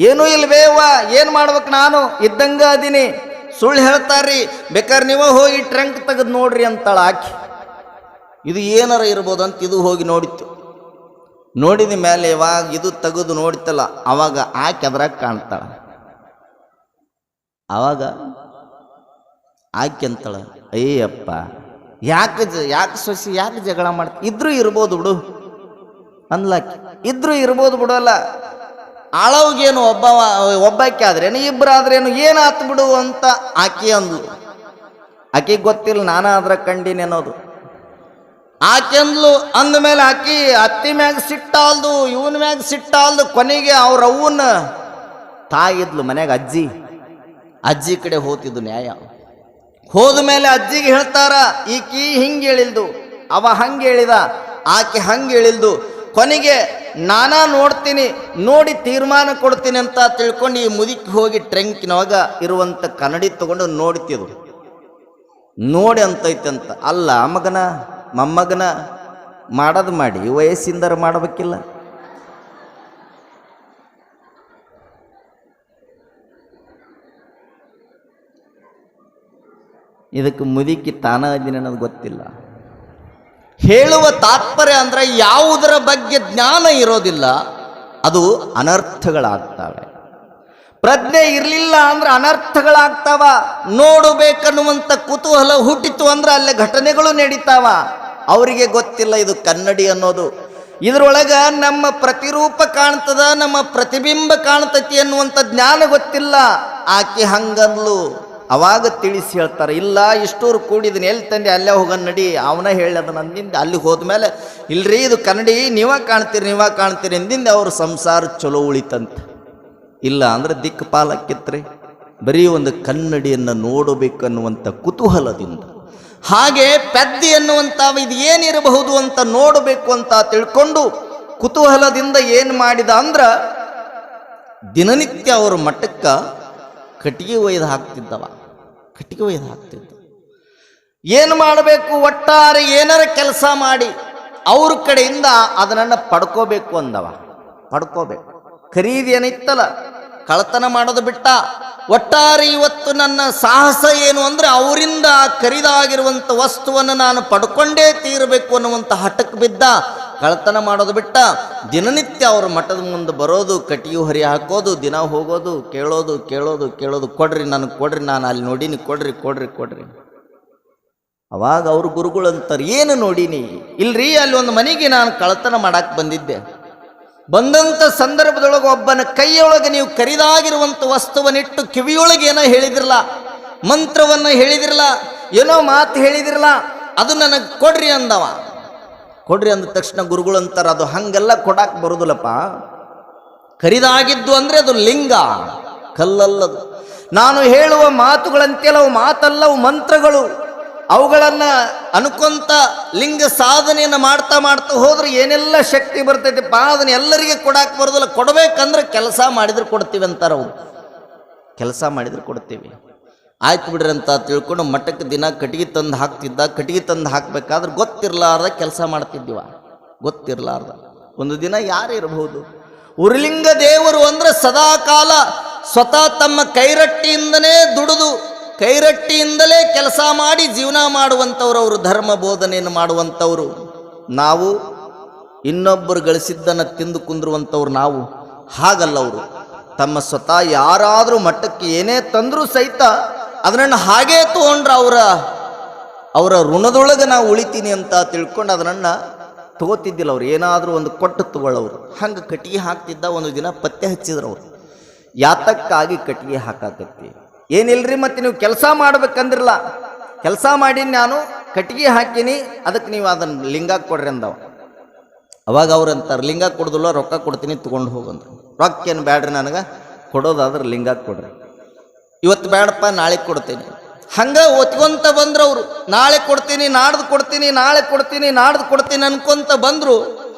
Speaker 2: ಏನೂ ಇಲ್ವೇವ, ಏನು ಮಾಡ್ಬೇಕು? ನಾನು ಇದ್ದಂಗ ಅದೀನಿ. ಸುಳ್ಳು ಹೇಳ್ತಾರ್ರಿ, ಬೇಕಾದ್ರೆ ನೀವು ಹೋಗಿ ಟ್ರಂಕ್ ತೆಗೆದು ನೋಡ್ರಿ ಅಂತಾಳ ಆಕಿ. ಇದು ಏನಾರ ಇರ್ಬೋದು ಅಂತ ಇದು ಹೋಗಿ ನೋಡಿತ್ತು. ನೋಡಿದ ಮೇಲೆ ಇವಾಗ ಇದು ತೆಗೆದು ನೋಡಿತಲ್ಲ, ಅವಾಗ ಆಕೆ ಅದ್ರಾಗ ಕಾಣ್ತಾಳ. ಆವಾಗ ಆಕೆ ಅಂತಾಳ, ಅಯ್ಯಪ್ಪ ಯಾಕೆ ಸೊಸಿ ಯಾಕೆ ಜಗಳ ಮಾಡ್ತ? ಇದ್ರೂ ಇರ್ಬೋದು ಬಿಡು ಅನ್ಲಾಕಿ. ಇದ್ರೂ ಇರ್ಬೋದು ಬಿಡಲ್ಲ. ಆಳವ್ಗೇನು ಒಬ್ಬಾಕೆ ಆದ್ರೇನು, ಇಬ್ಬರಾದ್ರೇನು, ಏನಾತು ಬಿಡು ಅಂತ ಆಕೆ ಅಂದ್ಲು. ಆಕೆಗೆ ಗೊತ್ತಿಲ್ಲ ನಾನ ಅದ್ರ ಕಂಡೀನಿ ಅನ್ನೋದು. ಆಕೆ ಅಂದ್ಲು. ಅಂದಮೇಲೆ ಆಕಿ ಅತ್ತಿ ಮ್ಯಾಗ ಸಿಟ್ಟಾಲ್ದು, ಇವನ ಮ್ಯಾಗ ಸಿಟ್ಟಾಲ್ದು. ಕೊನೆಗೆ ಅವ್ರ ಅವ್ವನ ತಾಯಿದ್ಲು ಮನ್ಯಾಗ ಅಜ್ಜಿ ಕಡೆ ಹೋತಿದ್ದು ನ್ಯಾಯ. ಹೋದ ಮೇಲೆ ಅಜ್ಜಿಗೆ ಹೇಳ್ತಾರ, ಈಕಿ ಹಿಂಗೆ ಹೇಳಿಲ್ದು, ಅವ ಹಂಗೆ ಹೇಳಿದ, ಆಕೆ ಹಂಗೆ ಹೇಳಿಲ್ದು. ಕೊನೆಗೆ ನಾನಾ ನೋಡ್ತೀನಿ, ನೋಡಿ ತೀರ್ಮಾನ ಕೊಡ್ತೀನಿ ಅಂತ ತಿಳ್ಕೊಂಡು ಈ ಮುದುಕಿ ಹೋಗಿ ಟ್ರಂಕಿನವಾಗ ಇರುವಂಥ ಕನ್ನಡಿ ತಗೊಂಡು ನೋಡ್ತಿದ್ರು. ನೋಡಿ ಅಂತೈತಂತ. ಅಲ್ಲ ಮಗನ ಮೊಮ್ಮಗನ ಮಾಡೋದು ಮಾಡಿ ವಯಸ್ಸಿಂದರ ಮಾಡಬೇಕಿಲ್ಲ. ಇದಕ್ಕೆ ಮುದುಕಿ ತಾನ ಅದಿನ ಅನ್ನೋದು ಗೊತ್ತಿಲ್ಲ. ಹೇಳುವ ತಾತ್ಪರ್ಯ ಅಂದ್ರೆ ಯಾವುದರ ಬಗ್ಗೆ ಜ್ಞಾನ ಇರೋದಿಲ್ಲ, ಅದು ಅನರ್ಥಗಳಾಗ್ತವೆ. ಪ್ರಜ್ಞೆ ಇರಲಿಲ್ಲ ಅಂದ್ರೆ ಅನರ್ಥಗಳಾಗ್ತಾವ. ನೋಡಬೇಕನ್ನುವಂಥ ಕುತೂಹಲ ಹುಟ್ಟಿತು ಅಂದ್ರೆ ಅಲ್ಲೇ ಘಟನೆಗಳು ನಡೀತಾವ. ಅವರಿಗೆ ಗೊತ್ತಿಲ್ಲ ಇದು ಕನ್ನಡಿ ಅನ್ನೋದು. ಇದರೊಳಗ ನಮ್ಮ ಪ್ರತಿರೂಪ ಕಾಣ್ತದ, ನಮ್ಮ ಪ್ರತಿಬಿಂಬ ಕಾಣ್ತತಿ ಅನ್ನುವಂಥ ಜ್ಞಾನ ಗೊತ್ತಿಲ್ಲ. ಆಕೆ ಹಂಗಂದ್ಲು. ಅವಾಗ ತಿಳಿಸಿ ಹೇಳ್ತಾರೆ, ಇಲ್ಲ ಇಷ್ಟೂರು ಕೂಡಿದೀನಿ, ಎಲ್ಲಿ ತಂದೆ? ಅಲ್ಲೇ ಹೋಗನ್ ನಡಿ, ಅವನ ಹೇಳದ ನಂದಿಂದ. ಅಲ್ಲಿಗೆ ಹೋದ್ಮೇಲೆ ಇಲ್ರಿ ಇದು ಕನ್ನಡಿ, ನೀವ ಕಾಣ್ತೀರಿ ಎಂದಿಂದ ಅವ್ರ ಸಂಸಾರ ಚಲೋ ಉಳಿತಂತ. ಇಲ್ಲ ಅಂದ್ರೆ ದಿಕ್ಕು ಪಾಲಕ್ಕಿತ್ರಿ. ಬರೀ ಒಂದು ಕನ್ನಡಿಯನ್ನು ನೋಡಬೇಕನ್ನುವಂಥ ಕುತೂಹಲದಿಂದ. ಹಾಗೆ ಪೆದ್ದಿ ಎನ್ನುವಂಥ ಇದು ಏನಿರಬಹುದು ಅಂತ ನೋಡಬೇಕು ಅಂತ ತಿಳ್ಕೊಂಡು ಕುತೂಹಲದಿಂದ ಏನು ಮಾಡಿದ ಅಂದ್ರ ದಿನನಿತ್ಯ ಅವ್ರ ಮಠಕ್ಕ ಕಟ್ಟಿಗೆ ಒಯ್ದು ಹಾಕ್ತಿದ್ದವ. ಏನು ಮಾಡಬೇಕು? ಒಟ್ಟಾರೆ ಏನಾರ ಕೆಲಸ ಮಾಡಿ ಅವ್ರ ಕಡೆಯಿಂದ ಅದನ್ನು ಪಡ್ಕೋಬೇಕು ಅಂದವ. ಖರೀದಿ ಏನಿತ್ತಲ್ಲ, ಕಳತನ ಮಾಡೋದು ಬಿಟ್ಟ. ಒಟ್ಟಾರೆ ಇವತ್ತು ನನ್ನ ಸಾಹಸ ಏನು ಅಂದರೆ ಅವರಿಂದ ಖರೀದಾಗಿರುವಂಥ ವಸ್ತುವನ್ನು ನಾನು ಪಡ್ಕೊಂಡೇ ತೀರಬೇಕು ಅನ್ನುವಂಥ ಹಠಕ್ಕೆ ಬಿದ್ದ. ಕಳತನ ಮಾಡೋದು ಬಿಟ್ಟ. ದಿನನಿತ್ಯ ಅವ್ರ ಮಠದ ಮುಂದೆ ಬರೋದು, ಕಟ್ಟಿಗೆ ಹೊರಿ ಹಾಕೋದು, ದಿನ ಹೋಗೋದು, ಕೇಳೋದು, ಕೊಡ್ರಿ ನನಗೆ, ಕೊಡ್ರಿ, ನಾನು ಅಲ್ಲಿ ನೋಡೀನಿ, ಕೊಡ್ರಿ. ಅವಾಗ ಅವ್ರ ಗುರುಗಳು ಅಂತಾರೆ, ಏನು ನೋಡೀನಿ? ಇಲ್ರಿ ಅಲ್ಲಿ ಒಂದು ಮನೆಗೆ ನಾನು ಕಳತನ ಮಾಡಕ್ಕೆ ಬಂದಿದ್ದೆ. ಬಂದಂಥ ಸಂದರ್ಭದೊಳಗೆ ಒಬ್ಬನ ಕೈಯೊಳಗೆ ನೀವು ಖರೀದಾಗಿರುವಂಥ ವಸ್ತುವನ್ನಿಟ್ಟು ಕಿವಿಯೊಳಗೆ ಏನೋ ಹೇಳಿದಿರಲ್ಲ, ಮಂತ್ರವನ್ನು ಹೇಳಿದಿರಲ್ಲ, ಏನೋ ಮಾತು ಹೇಳಿದಿರಲ್ಲ, ಅದು ನನಗೆ ಕೊಡ್ರಿ ಅಂದವ. ಕೊಡ್ರಿ ಅಂದ ತಕ್ಷಣ ಗುರುಗಳು ಅಂತಾರೆ, ಅದು ಹಂಗೆಲ್ಲ ಕೊಡಕ್ಕೆ ಬರೋದಿಲ್ಲಪ್ಪ. ಖರೀದಾಗಿದ್ದು ಅಂದರೆ ಅದು ಲಿಂಗ, ಕಲ್ಲಲ್ಲದು. ನಾನು ಹೇಳುವ ಮಾತುಗಳಂತೆಲ್ಲ ಅವು ಮಾತಲ್ಲವು ಮಂತ್ರಗಳು. ಅವುಗಳನ್ನು ಅನ್ಕೊಂತ ಲಿಂಗ ಸಾಧನೆಯನ್ನು ಮಾಡ್ತಾ ಹೋದ್ರೆ ಏನೆಲ್ಲ ಶಕ್ತಿ ಬರ್ತೈತಿಪ್ಪ. ಅದನ್ನು ಎಲ್ಲರಿಗೆ ಕೊಡಕ್ಕೆ ಬರೋದಿಲ್ಲ. ಕೊಡಬೇಕಂದ್ರೆ ಕೆಲಸ ಮಾಡಿದ್ರೆ ಕೊಡ್ತೀವಿ ಅಂತಾರೆ ಅವರು. ಕೆಲಸ ಮಾಡಿದ್ರೆ ಕೊಡ್ತೀವಿ. ಆಯ್ತು ಬಿಡ್ರಿ ಅಂತ ತಿಳ್ಕೊಂಡು ಮಠಕ್ಕೆ ದಿನ ಕಟ್ಟಿಗೆ ತಂದು ಹಾಕ್ತಿದ್ದ. ಕಟ್ಟಿಗೆ ತಂದು ಹಾಕ್ಬೇಕಾದ್ರೆ ಗೊತ್ತಿರಲಾರ್ದ ಕೆಲಸ ಮಾಡ್ತಿದ್ದೀವ, ಗೊತ್ತಿರಲಾರ್ದ. ಒಂದು ದಿನ ಯಾರಿರಬಹುದು? ಉರುಲಿಂಗ ದೇವರು ಅಂದ್ರೆ ಸದಾ ಕಾಲ ಸ್ವತಃ ತಮ್ಮ ಕೈರಟ್ಟಿಯಿಂದನೇ ದುಡಿದು ಕೈರಟ್ಟಿಯಿಂದಲೇ ಕೆಲಸ ಮಾಡಿ ಜೀವನ ಮಾಡುವಂಥವ್ರು, ಅವರು ಧರ್ಮ ಬೋಧನೆಯನ್ನು ಮಾಡುವಂಥವ್ರು. ನಾವು ಇನ್ನೊಬ್ಬರು ಗಳಿಸಿದ್ದನ್ನು ತಿಂದು ಕುಂದಿರುವಂಥವ್ರು ನಾವು. ಹಾಗಲ್ಲ, ಅವರು ತಮ್ಮ ಸ್ವತಃ ಯಾರಾದರೂ ಮಟ್ಟಕ್ಕೆ ಏನೇ ತಂದರೂ ಸಹಿತ ಅದನ್ನು ಹಾಗೇ ತಗೊಂಡ್ರೆ ಅವರ ಋಣದೊಳಗೆ ನಾವು ಉಳಿತೀನಿ ಅಂತ ತಿಳ್ಕೊಂಡು ಅದನ್ನು ತಗೋತಿದ್ದಿಲ್ಲ. ಅವ್ರು ಏನಾದರೂ ಒಂದು ಕೊಟ್ಟು ತಗೊಳ್ಳೋರು. ಹಂಗೆ ಕಟ್ಟಿಗೆ ಹಾಕ್ತಿದ್ದ. ಒಂದು ದಿನ ಪತ್ತೆ ಹಚ್ಚಿದ್ರು ಅವರು, ಯಾತಕ್ಕಾಗಿ ಕಟ್ಟಿಗೆ ಹಾಕಾಕತ್ತಿ? ಏನಿಲ್ರಿ, ಮತ್ತೆ ನೀವು ಕೆಲಸ ಮಾಡ್ಬೇಕಂದ್ರಲ್ಲ. ಕೆಲಸ ಮಾಡಿ ನಾನು ಕಟ್ಟಿಗೆ ಹಾಕಿನಿ, ಅದಕ್ಕೆ ನೀವು ಅದನ್ನು ಲಿಂಗ ಕೊಡ್ರಿ ಅಂದವ. ಅವಾಗ ಅವ್ರು ಅಂತಾರೆ, ಲಿಂಗ ಕೊಡೋದಿಲ್ಲ, ರೊಕ್ಕ ಕೊಡ್ತೀನಿ ತೊಗೊಂಡು ಹೋಗಂದ್ರು. ರೊಕ್ಕ ಏನು ಬ್ಯಾಡ್ರಿ, ನನಗೆ ಕೊಡೋದಾದ್ರೆ ಲಿಂಗ ಕೊಡ್ರಿ. ಇವತ್ತು ಬೇಡಪ್ಪ, ನಾಳೆ ಕೊಡ್ತೀನಿ. ಹಂಗೆ ಒತ್ಕೊಂತ ಬಂದ್ರು ಅವರು. ನಾಳೆ ಕೊಡ್ತೀನಿ, ನಾಡ್ದು ಕೊಡ್ತೀನಿ, ನಾಳೆ ಕೊಡ್ತೀನಿ, ನಾಡ್ದು ಕೊಡ್ತೀನಿ ಅನ್ಕೊಂತ ಬಂದರು.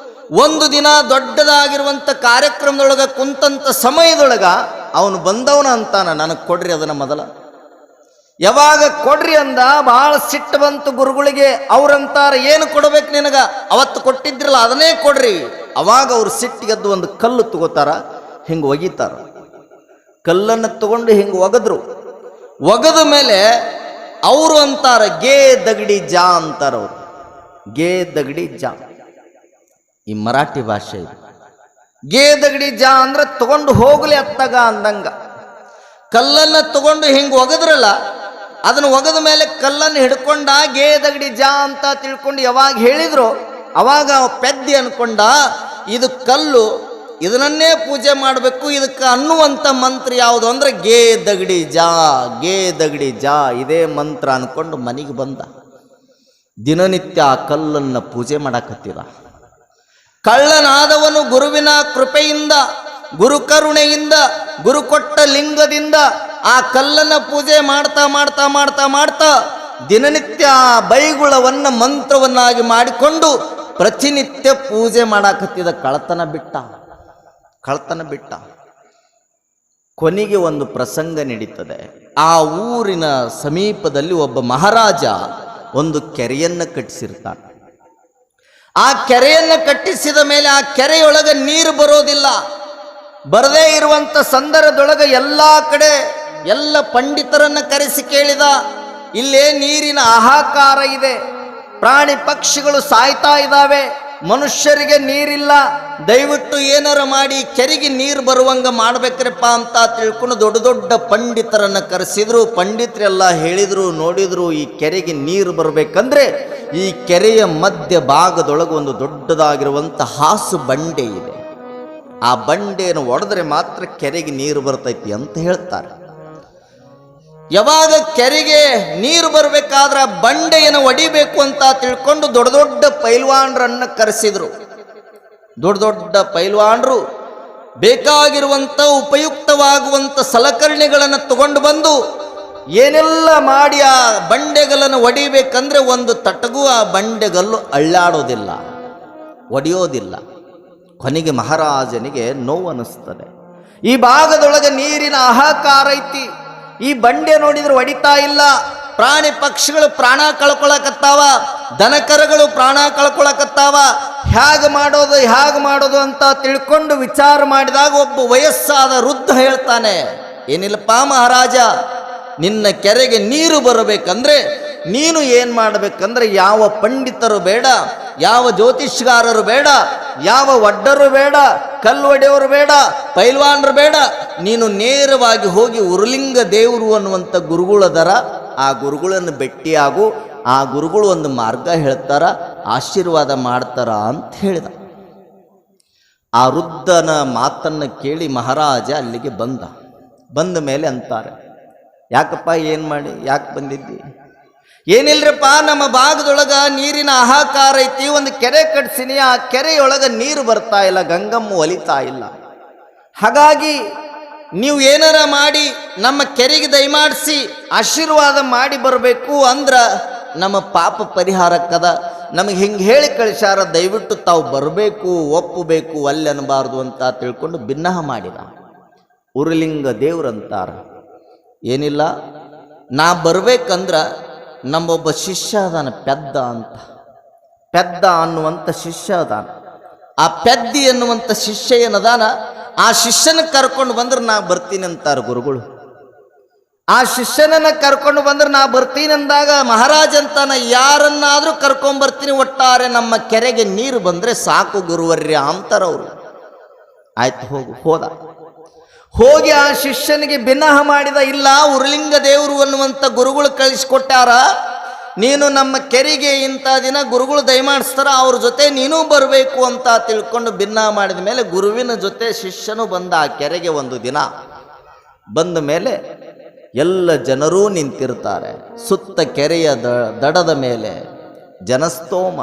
Speaker 2: ಒಂದು ದಿನ ದೊಡ್ಡದಾಗಿರುವಂಥ ಕಾರ್ಯಕ್ರಮದೊಳಗೆ ಕುಂತಂಥ ಸಮಯದೊಳಗೆ ಅವನು ಬಂದವನ ಅಂತಾನ, ನನಗೆ ಕೊಡ್ರಿ ಅದನ್ನು ಮೊದಲ. ಯಾವಾಗ ಕೊಡ್ರಿ ಅಂದ ಭಾಳ ಸಿಟ್ಟು ಬಂತು ಗುರುಗಳಿಗೆ. ಅವ್ರಂತಾರ, ಏನು ಕೊಡ್ಬೇಕು ನಿನಗ? ಅವತ್ತು ಕೊಟ್ಟಿದ್ರಲ್ಲ ಅದನ್ನೇ ಕೊಡ್ರಿ. ಅವಾಗ ಅವ್ರು ಸಿಟ್ಟಿಗೆದ್ದು ಒಂದು ಕಲ್ಲು ತಗೋತಾರ, ಹಿಂಗೆ ಒಗಿತಾರ. ಕಲ್ಲನ್ನು ತಗೊಂಡು ಹಿಂಗೆ ಒಗದ್ರು. ಒಗದ ಮೇಲೆ ಅವರು ಅಂತಾರ, ಗೇ ದಗಡಿ ಜಾ ಅಂತಾರ ಅವರು. ಗೇ ದಗಡಿ ಜಾ ಈ ಮರಾಠಿ ಭಾಷೆ ಇದು. ಗೇ ದಗಡಿ ಜಾ ಅಂದ್ರೆ ತಗೊಂಡು ಹೋಗ್ಲಿ ಅತ್ತಗ ಅಂದಂಗ. ಕಲ್ಲನ್ನು ತಗೊಂಡು ಹಿಂಗೆ ಒಗದ್ರಲ್ಲ, ಅದನ್ನು ಒಗದ ಮೇಲೆ ಕಲ್ಲನ್ನು ಹಿಡ್ಕೊಂಡ ಗೇ ದಗಡಿ ಜಾ ಅಂತ ತಿಳ್ಕೊಂಡು ಯಾವಾಗ ಹೇಳಿದ್ರು ಅವಾಗ ಪೆದ್ದಿ ಅನ್ಕೊಂಡ, ಇದು ಕಲ್ಲು, ಇದನ್ನೇ ಪೂಜೆ ಮಾಡಬೇಕು. ಇದಕ್ಕೆ ಅನ್ನುವಂಥ ಮಂತ್ರ ಯಾವುದು ಅಂದ್ರೆ ಗೇ ದಗಡಿ ಜಾ, ಗೇ ದಗಡಿ ಜಾ, ಇದೇ ಮಂತ್ರ ಅನ್ಕೊಂಡು ಮನೆಗೆ ಬಂದ. ದಿನನಿತ್ಯ ಆ ಕಲ್ಲನ್ನು ಪೂಜೆ ಮಾಡಕತ್ತಿದ. ಕಳ್ಳನಾದವನು ಗುರುವಿನ ಕೃಪೆಯಿಂದ, ಗುರು ಕರುಣೆಯಿಂದ, ಗುರು ಕೊಟ್ಟ ಲಿಂಗದಿಂದ ಆ ಕಲ್ಲನ್ನು ಪೂಜೆ ಮಾಡ್ತಾ ಮಾಡ್ತಾ ಮಾಡ್ತಾ ಮಾಡ್ತಾ ದಿನನಿತ್ಯ ಆ ಬೈಗುಳವನ್ನು ಮಂತ್ರವನ್ನಾಗಿ ಮಾಡಿಕೊಂಡು ಪ್ರತಿನಿತ್ಯ ಪೂಜೆ ಮಾಡಾಕತ್ತಿದ. ಕಳತನ ಬಿಟ್ಟ. ಕೊನೆಗೆ ಒಂದು ಪ್ರಸಂಗ ನಡೀತದೆ. ಆ ಊರಿನ ಸಮೀಪದಲ್ಲಿ ಒಬ್ಬ ಮಹಾರಾಜ ಒಂದು ಕೆರೆಯನ್ನು ಕಟ್ಟಿಸಿರ್ತಾನೆ. ಆ ಕೆರೆಯನ್ನು ಕಟ್ಟಿಸಿದ ಮೇಲೆ ಆ ಕೆರೆಯೊಳಗೆ ನೀರು ಬರೋದಿಲ್ಲ. ಬರದೇ ಇರುವಂಥ ಸಂದರ್ಭದೊಳಗೆ ಎಲ್ಲ ಕಡೆ ಎಲ್ಲ ಪಂಡಿತರನ್ನು ಕರೆಸಿ ಕೇಳಿದ, ಇಲ್ಲೇ ನೀರಿನ ಹಾಹಾಕಾರ ಇದೆ, ಪ್ರಾಣಿ ಪಕ್ಷಿಗಳು ಸಾಯ್ತಾ ಇದ್ದಾವೆ, ಮನುಷ್ಯರಿಗೆ ನೀರಿಲ್ಲ, ದಯವಿಟ್ಟು ಏನಾರ ಮಾಡಿ ಕೆರೆಗೆ ನೀರು ಬರುವಂಗ ಮಾಡ್ಬೇಕ್ರಪ್ಪ ಅಂತ ತಿಳ್ಕೊಂಡು ದೊಡ್ಡ ದೊಡ್ಡ ಪಂಡಿತರನ್ನು ಕರೆಸಿದ್ರು. ಪಂಡಿತರೆಲ್ಲ ಹೇಳಿದ್ರು, ನೋಡಿದ್ರು, ಈ ಕೆರೆಗೆ ನೀರು ಬರಬೇಕಂದ್ರೆ ಈ ಕೆರೆಯ ಮಧ್ಯ ಭಾಗದೊಳಗೆ ಒಂದು ದೊಡ್ಡದಾಗಿರುವಂಥ ಹಾಸು ಬಂಡೆ ಇದೆ. ಆ ಬಂಡೆಯನ್ನು ಒಡೆದ್ರೆ ಮಾತ್ರ ಕೆರೆಗೆ ನೀರು ಬರ್ತೈತಿ ಅಂತ ಹೇಳ್ತಾರೆ. ಯಾವಾಗ ಕೆರೆಗೆ ನೀರು ಬರಬೇಕಾದ್ರೆ ಆ ಬಂಡೆಯನ್ನು ಒಡಿಬೇಕು ಅಂತ ತಿಳ್ಕೊಂಡು ದೊಡ್ಡ ದೊಡ್ಡ ಪೈಲ್ವಾನ್ರನ್ನು ಕರೆಸಿದ್ರು. ದೊಡ್ಡ ದೊಡ್ಡ ಪೈಲ್ವಾನ್ರು ಬೇಕಾಗಿರುವಂಥ ಉಪಯುಕ್ತವಾಗುವಂಥ ಸಲಕರಣೆಗಳನ್ನು ತಗೊಂಡು ಬಂದು ಏನೆಲ್ಲ ಮಾಡಿ ಆ ಬಂಡೆಗಲ್ಲನ್ನು ಒಡಿಬೇಕಂದ್ರೆ ಒಂದು ತಟಗೂ ಆ ಬಂಡೆಗಲ್ಲು ಅಳ್ಳಾಡೋದಿಲ್ಲ, ಒಡೆಯೋದಿಲ್ಲ. ಕೊನೆಗೆ ಮಹಾರಾಜನಿಗೆ ನೋವು ಅನ್ನಿಸ್ತದೆ. ಈ ಭಾಗದೊಳಗೆ ನೀರಿನ ಹಾಹಾಕಾರ ಐತಿ, ಈ ಬಂಡೆ ನೋಡಿದ್ರೆ ಒಡಿತಾ ಇಲ್ಲ, ಪ್ರಾಣಿ ಪಕ್ಷಿಗಳು ಪ್ರಾಣ ಕಳ್ಕೊಳಕತ್ತಾವ, ದನಕರಗಳು ಪ್ರಾಣ ಕಳ್ಕೊಳಕತ್ತಾವ, ಹೇಗೆ ಮಾಡೋದು ಅಂತ ತಿಳ್ಕೊಂಡು ವಿಚಾರ ಮಾಡಿದಾಗ ಒಬ್ಬ ವಯಸ್ಸಾದ ವೃದ್ಧ ಹೇಳ್ತಾನೆ, ಏನಿಲ್ಲಪ್ಪ ಮಹಾರಾಜ, ನಿನ್ನ ಕೆರೆಗೆ ನೀರು ಬರಬೇಕಂದ್ರೆ ನೀನು ಏನು ಮಾಡಬೇಕಂದ್ರೆ ಯಾವ ಪಂಡಿತರು ಬೇಡ, ಯಾವ ಜ್ಯೋತಿಷ್ಗಾರರು ಬೇಡ, ಯಾವ ಒಡ್ಡರು ಬೇಡ, ಕಲ್ಲು ಒಡೆಯವರು ಬೇಡ, ಪೈಲ್ವಾನರು ಬೇಡ, ನೀನು ನೇರವಾಗಿ ಹೋಗಿ ಉರುಲಿಂಗ ದೇವರು ಅನ್ನುವಂಥ ಗುರುಗಳದರ, ಆ ಗುರುಗಳನ್ನು ಭೇಟಿಯಾಗು, ಆ ಗುರುಗಳು ಒಂದು ಮಾರ್ಗ ಹೇಳ್ತಾರ, ಆಶೀರ್ವಾದ ಮಾಡ್ತಾರ ಅಂತ ಹೇಳಿದ. ಆ ವೃದ್ಧನ ಮಾತನ್ನು ಕೇಳಿ ಮಹಾರಾಜ ಅಲ್ಲಿಗೆ ಬಂದ ಮೇಲೆ ಅಂತಾರೆ, ಯಾಕಪ್ಪ ಯಾಕೆ ಬಂದಿದ್ದಿ? ಏನಿಲ್ರಪ್ಪ, ನಮ್ಮ ಭಾಗದೊಳಗ ನೀರಿನ ಹಾಹಾಕಾರ ಐತಿ, ಒಂದು ಕೆರೆ ಕಟ್ಸಿನಿ, ಆ ಕೆರೆಯೊಳಗ ನೀರು ಬರ್ತಾ ಇಲ್ಲ, ಗಂಗಮ್ಮ ಒಲಿತಾ ಇಲ್ಲ, ಹಾಗಾಗಿ ನೀವು ಏನಾರ ಮಾಡಿ ನಮ್ಮ ಕೆರೆಗೆ ದಯಮಾಡಿಸಿ ಆಶೀರ್ವಾದ ಮಾಡಿ ಬರಬೇಕು ಅಂದ್ರ ನಮ್ಮ ಪಾಪ ಪರಿಹಾರಕ್ಕದ, ನಮಗೆ ಹಿಂಗೆ ಹೇಳಿ ಕಳಿಸ್ಯಾರ, ದಯವಿಟ್ಟು ತಾವು ಬರಬೇಕು, ಒಪ್ಪಬೇಕು, ಅಲ್ಲಿ ಅನ್ನಬಾರ್ದು ಅಂತ ತಿಳ್ಕೊಂಡು ಭಿನ್ನಹ ಮಾಡಿದ. ಉರುಲಿಂಗ ದೇವ್ರಂತಾರ, ಏನಿಲ್ಲ, ನಾ ಬರ್ಬೇಕಂದ್ರ ನಮ್ಮೊಬ್ಬ ಶಿಷ್ಯ ಅದಾನ, ಪೆದ್ದ ಅಂತ. ಪೆದ್ದ ಅನ್ನುವಂಥ ಶಿಷ್ಯ ಅದಾನ. ಆ ಪೆದ್ದಿ ಅನ್ನುವಂಥ ಶಿಷ್ಯ ಏನದಾನ, ಆ ಶಿಷ್ಯನ ಕರ್ಕೊಂಡು ಬಂದ್ರೆ ನಾ ಬರ್ತೀನಿ ಅಂತಾರ ಗುರುಗಳು. ಆ ಶಿಷ್ಯನನ್ನ ಕರ್ಕೊಂಡು ಬಂದ್ರೆ ನಾ ಬರ್ತೀನಿ ಅಂದಾಗ ಮಹಾರಾಜ್ ಅಂತಾನ, ಯಾರನ್ನಾದ್ರೂ ಕರ್ಕೊಂಡ್ಬರ್ತೀನಿ, ಒಟ್ಟಾರೆ ನಮ್ಮ ಕೆರೆಗೆ ನೀರು ಬಂದ್ರೆ ಸಾಕು ಗುರುವರ್ಯ ಅಂತಾರವ್ರು. ಆಯ್ತು ಹೋದ. ಹೋಗಿ ಆ ಶಿಷ್ಯನಿಗೆ ಭಿನ್ನಹ ಮಾಡಿದ. ಇಲ್ಲ, ಉರುಲಿಂಗ ದೇವರು ಅನ್ನುವಂಥ ಗುರುಗಳು ಕಳಿಸ್ಕೊಟ್ಟಾರ, ನೀನು ನಮ್ಮ ಕೆರೆಗೆ ಇಂಥ ದಿನ ಗುರುಗಳು ದಯಮಾಡಿಸ್ತಾರ, ಅವ್ರ ಜೊತೆ ನೀನು ಬರಬೇಕು ಅಂತ ತಿಳ್ಕೊಂಡು ಭಿನ್ನ ಮಾಡಿದ ಮೇಲೆ ಗುರುವಿನ ಜೊತೆ ಶಿಷ್ಯನು ಬಂದ ಆ ಕೆರೆಗೆ. ಒಂದು ದಿನ ಬಂದ ಮೇಲೆ ಎಲ್ಲ ಜನರೂ ನಿಂತಿರ್ತಾರೆ. ಸುತ್ತ ಕೆರೆಯ ದಡದ ಮೇಲೆ ಜನಸ್ತೋಮ.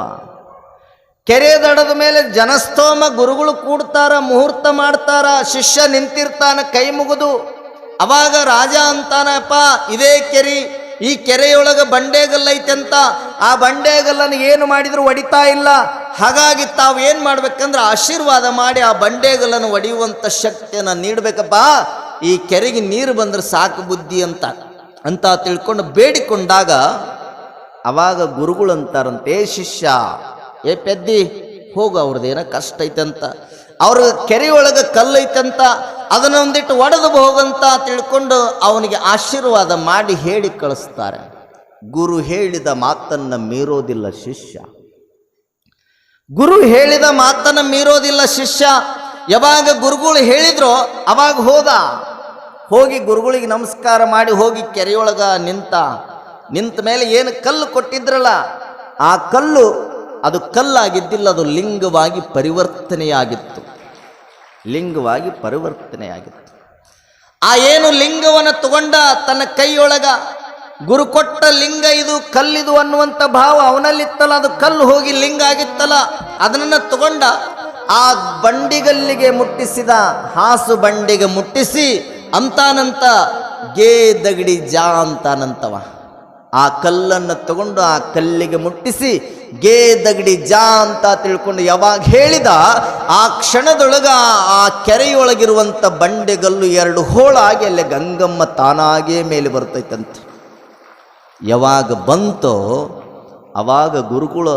Speaker 2: ಕೆರೆ ದಡದ ಮೇಲೆ ಜನಸ್ತೋಮ. ಗುರುಗಳು ಕೂಡ್ತಾರ, ಮುಹೂರ್ತ ಮಾಡ್ತಾರ, ಶಿಷ್ಯ ನಿಂತಿರ್ತಾನ ಕೈ ಮುಗಿದು. ಅವಾಗ ರಾಜ ಅಂತಾನಪ್ಪ, ಇದೇ ಕೆರೆ, ಈ ಕೆರೆಯೊಳಗೆ ಬಂಡೆಗಲ್ಲ ಐತೆಂತ. ಆ ಬಂಡೆಗಲ್ಲನ್ನು ಏನು ಮಾಡಿದ್ರು ಒಡಿತಾ ಇಲ್ಲ. ಹಾಗಾಗಿ ತಾವು ಏನು ಮಾಡ್ಬೇಕಂದ್ರೆ ಆಶೀರ್ವಾದ ಮಾಡಿ ಆ ಬಂಡೆಗಲ್ಲನ್ನು ಒಡೆಯುವಂಥ ಶಕ್ತಿಯನ್ನು ನೀಡಬೇಕಪ್ಪ. ಈ ಕೆರೆಗೆ ನೀರು ಬಂದ್ರೆ ಸಾಕು ಬುದ್ಧಿ ಅಂತ ತಿಳ್ಕೊಂಡು ಬೇಡಿಕೊಂಡಾಗ ಅವಾಗ ಗುರುಗಳು ಅಂತಾರಂತೆ, ಶಿಷ್ಯ, ಏ ಪೆದ್ದಿ ಹೋಗು, ಅವ್ರದ್ದೇನೋ ಕಷ್ಟ ಐತಂತ, ಅವ್ರ ಕೆರೆಯೊಳಗೆ ಕಲ್ಲೈತಂತ, ಅದನ್ನ ಒಂದಿಟ್ಟು ಒಡೆದು ಹೋಗಂತ ತಿಳ್ಕೊಂಡು ಅವನಿಗೆ ಆಶೀರ್ವಾದ ಮಾಡಿ ಹೇಳಿ ಕಳಿಸ್ತಾರೆ. ಗುರು ಹೇಳಿದ ಮಾತನ್ನು ಮೀರೋದಿಲ್ಲ ಶಿಷ್ಯ. ಗುರು ಹೇಳಿದ ಮಾತನ್ನು ಮೀರೋದಿಲ್ಲ ಶಿಷ್ಯ. ಯಾವಾಗ ಗುರುಗಳು ಹೇಳಿದ್ರೋ ಅವಾಗ ಹೋಗಿ ಗುರುಗಳಿಗೆ ನಮಸ್ಕಾರ ಮಾಡಿ ಹೋಗಿ ಕೆರೆಯೊಳಗ ನಿಂತ ಮೇಲೆ ಏನು ಕಲ್ಲು ಕೊಟ್ಟಿದ್ರಲ್ಲ, ಆ ಕಲ್ಲು ಅದು ಕಲ್ಲಾಗಿದ್ದಿಲ್ಲ, ಅದು ಲಿಂಗವಾಗಿ ಪರಿವರ್ತನೆಯಾಗಿತ್ತು. ಆ ಏನು ಲಿಂಗವನ್ನು ತಗೊಂಡ ತನ್ನ ಕೈಯೊಳಗ, ಗುರು ಕೊಟ್ಟ ಲಿಂಗ ಇದು ಕಲ್ಲಿದು ಅನ್ನುವಂಥ ಭಾವ ಅವನಲ್ಲಿತ್ತಲ್ಲ, ಅದು ಕಲ್ಲು ಹೋಗಿ ಲಿಂಗ ಆಗಿತ್ತಲ್ಲ, ಅದನ್ನ ತಗೊಂಡ ಆ ಬಂಡಿಗಲ್ಲಿಗೆ ಮುಟ್ಟಿಸಿದ. ಹಾಸು ಬಂಡಿಗೆ ಮುಟ್ಟಿಸಿ ಅಂತಾನಂತ, ಗೇ ದಗಡಿ ಜಾ ಅಂತಾನಂತವ. ಆ ಕಲ್ಲನ್ನು ತಗೊಂಡು ಆ ಕಲ್ಲಿಗೆ ಮುಟ್ಟಿಸಿ ಗೇ ದಗಡಿ ಜಾ ಅಂತ ತಿಳ್ಕೊಂಡು ಯಾವಾಗ ಹೇಳಿದ, ಆ ಕ್ಷಣದೊಳಗ ಆ ಕೆರೆಯೊಳಗಿರುವಂಥ ಬಂಡೆಗಲ್ಲು 2 ಹೋಳಾಗಿ ಅಲ್ಲಿ ಗಂಗಮ್ಮ ತಾನಾಗೇ ಮೇಲೆ ಬರ್ತೈತಂತೆ. ಯಾವಾಗ ಬಂತೋ ಅವಾಗ ಗುರುಗಳು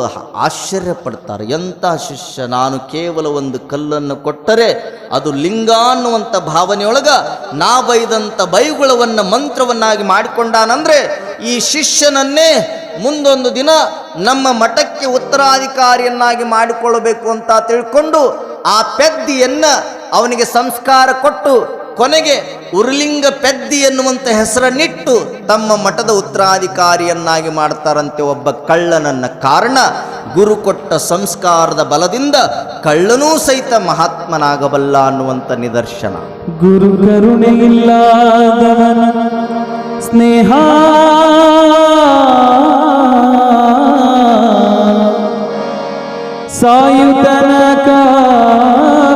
Speaker 2: ಆಶ್ಚರ್ಯ ಪಡ್ತಾರೆ. ಎಂಥ ಶಿಷ್ಯ, ನಾನು ಕೇವಲ ಒಂದು ಕಲ್ಲನ್ನು ಕೊಟ್ಟರೆ ಅದು ಲಿಂಗ ಅನ್ನುವಂಥ ಭಾವನೆಯೊಳಗ ನಾ ಬೈದಂಥ ಬೈಗುಳವನ್ನು ಮಂತ್ರವನ್ನಾಗಿ ಮಾಡಿಕೊಂಡಾನಂದ್ರೆ, ಈ ಶಿಷ್ಯನನ್ನೇ ಮುಂದೊಂದು ದಿನ ನಮ್ಮ ಮಠಕ್ಕೆ ಉತ್ತರಾಧಿಕಾರಿಯನ್ನಾಗಿ ಮಾಡಿಕೊಳ್ಳಬೇಕು ಅಂತ ತಿಳ್ಕೊಂಡು ಆ ಪೆದ್ದಿಯನ್ನ ಅವನಿಗೆ ಸಂಸ್ಕಾರ ಕೊಟ್ಟು ಕೊನೆಗೆ ಉರುಲಿಂಗ ಪೆದ್ದಿ ಎನ್ನುವಂಥ ಹೆಸರನ್ನಿಟ್ಟು ತಮ್ಮ ಮಠದ ಉತ್ತರಾಧಿಕಾರಿಯನ್ನಾಗಿ ಮಾಡ್ತಾರಂತೆ. ಒಬ್ಬ ಕಳ್ಳನನ್ನ ಕಾರಣ ಗುರು ಕೊಟ್ಟ ಸಂಸ್ಕಾರದ ಬಲದಿಂದ ಕಳ್ಳನೂ ಸಹಿತ ಮಹಾತ್ಮನಾಗಬಲ್ಲ ಅನ್ನುವಂಥ ನಿದರ್ಶನ.
Speaker 1: ಗುರು ಕರುಣೆಯಿಲ್ಲದವನ ಸ್ನೇಹ ಸಾಯುತನಕ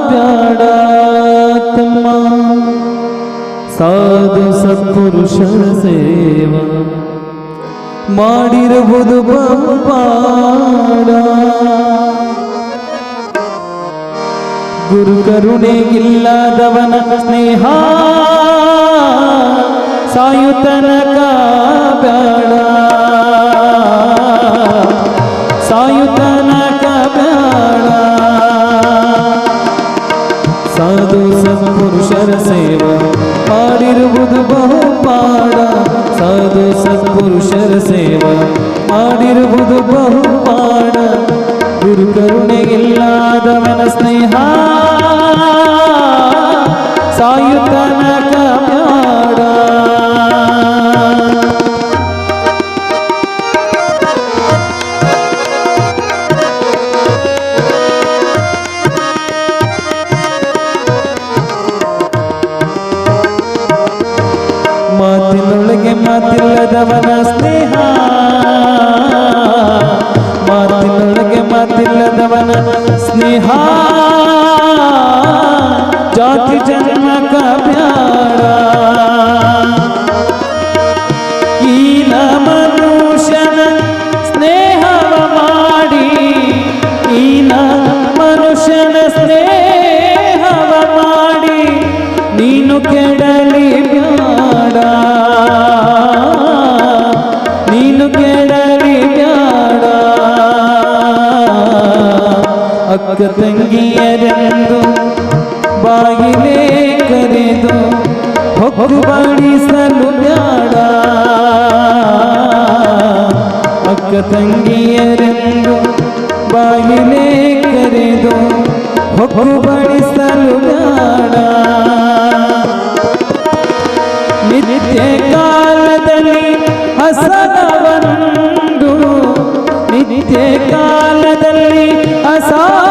Speaker 1: ಬ್ಯಾಡ ತಮ್ಮ, ಸಾಧು ಸತ್ಪುರುಷರ ಸೇವ ಮಾಡಿರುವುದು ಬಹುಪಾಡ. ಗುರು ಕರುಣೆಗಿಲ್ಲದವನ ಸ್ನೇಹ ಸಾಯುತನಕ ಬ್ಯಾಡ, ಸಾಯುತನಕ ಬ್ಯಾಡ. ಸಾಧು ಸತ್ಪುರುಷರ ಸೇವ ಮಾಡಿರುವುದು ಬಹುಪಾಡ, ಸಾಧು ಸತ್ಪುರುಷರ ಸೇವ ಮಾಡಿರುವುದು ಬಹುಪಾಡ. ಗುರು ಕರುಣೆಗಿಲ್ಲದವನ ಸ್ನೇಹ ಸಾಯುತನಕ ಬ್ಯಾಡ. ಮಾತಿನೊಳಗೆ ಮಾತಿಲ್ಲದವನ ಸ್ನೇಹ, ಮಾತಿನೊಳಗೆ ಮಾತಿಲ್ಲದವನ ಸ್ನೇಹ ಜಾತಿ ಜನ್ಮಕ ಬ್ಯಾಡ. ಈನ ಮನುಷ್ಯನ ಸ್ನೇಹವ ಮಾಡಿ, ಈನ ಮನುಷ್ಯನ ಸ್ನೇಹವ ಮಾಡಿ ನೀನು ಕೆಡಲಿ ಬ್ಯಾಡ. ಅಕ್ಕ ತಂಗಿಯರೆಂದು ಬಾಗಿಲೇ ಕರೆದು ಹೊಕ್ಕು ಬಡಿಸಲು ಬ್ಯಾಡ. ಅಕ್ಕ ತಂಗಿಯರೆಂದು ಬಾಗಿಲೇ ಕರೆದು ಹೊಕ್ಕು ಬಡಿಸಲು ಬ್ಯಾಡ. ನಿತ್ಯ ಕಾಲದಲ್ಲಿ ಹಸನವನುಂಡು, ನಿತ್ಯ ಕಾಲದಲ್ಲಿ ಹಸನವನುಂಡು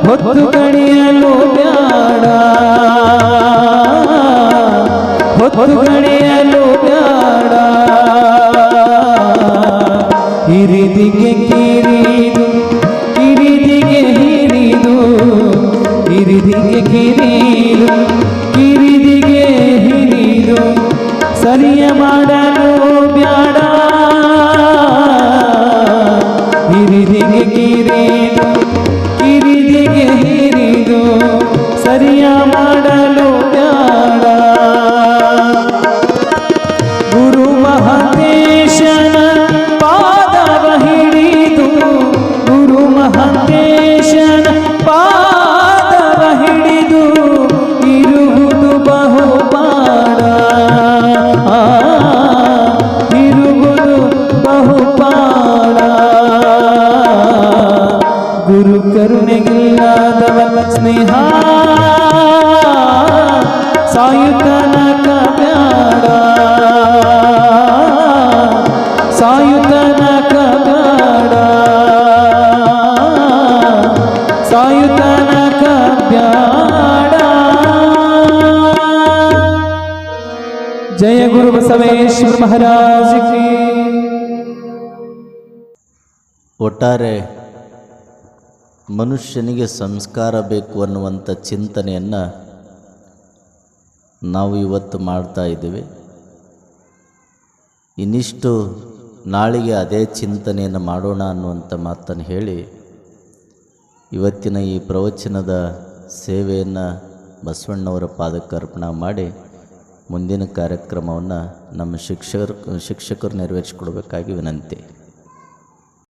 Speaker 1: ಹೊತ್ತು ಗಣಿಯಲು ಬ್ಯಾಡ. ಹೊತ್ತು ಗಣಿಯಲು ಬ್ಯಾಡ. ಹಿರಿದಿಗೆ ಕಿರಿದು ಕಿರಿದಿಗೆ ಹಿರಿದು, ಹಿರಿದಿಗೆ ಕಿರಿದು ಕಿರಿದಿಗೆ ಹಿರಿದು ಸರಿಯ ಮಾಡಲು ಬ್ಯಾಡ. ಹಿರಿದಿಗೆ ಕಿರಿದು ಕಿರಿದಿಗೆ ಹಿರಿದು ಸರಿಯ ಮಾಡಲು ಬ್ಯಾಡ. ಗುರು ಮಹಂತೇಶನ ಪಾದವ ಹಿಡಿದು, ಗುರು ಮಹಂತೇಶನ ಪಾದವ ಹಿಡಿದು ಇರುವುದು ಬಹುಪಾಡ. ಇರುವುದು ಬಹುಪಾಡ. ಗುರು ಕರುಣೆಗಿಲ್ಲದವನ ಸ್ನೇಹ ಸಾಯುತನಕ ಬ್ಯಾಡ. ಸಾಯುತನಕ ಬ್ಯಾಡ. ಸಾಯುತನಕ ಬ್ಯಾಡ. ಜಯ ಗುರು ಬಸವೇಶ್ವರ ಮಹಾರಾಜ ಕಿ.
Speaker 3: ಒಟ್ಟಾರೆ ಮನುಷ್ಯನಿಗೆ ಸಂಸ್ಕಾರ ಬೇಕು ಅನ್ನುವಂಥ ಚಿಂತನೆಯನ್ನು ನಾವು ಇವತ್ತು ಮಾಡ್ತಾ ಇದ್ದೀವಿ. ಇನ್ನಿಷ್ಟು ನಾಳೆಗೆ ಅದೇ ಚಿಂತನೆಯನ್ನು ಮಾಡೋಣ ಅನ್ನುವಂಥ ಮಾತನ್ನು ಹೇಳಿ ಇವತ್ತಿನ ಈ ಪ್ರವಚನದ ಸೇವೆಯನ್ನು ಬಸವಣ್ಣವರ ಪಾದಕ್ಕೆ ಅರ್ಪಣೆ ಮಾಡಿ ಮುಂದಿನ ಕಾರ್ಯಕ್ರಮವನ್ನು ನಮ್ಮ ಶಿಕ್ಷಕರು ನೆರವೇರಿಸಿಕೊಡಬೇಕಾಗಿ ವಿನಂತಿ.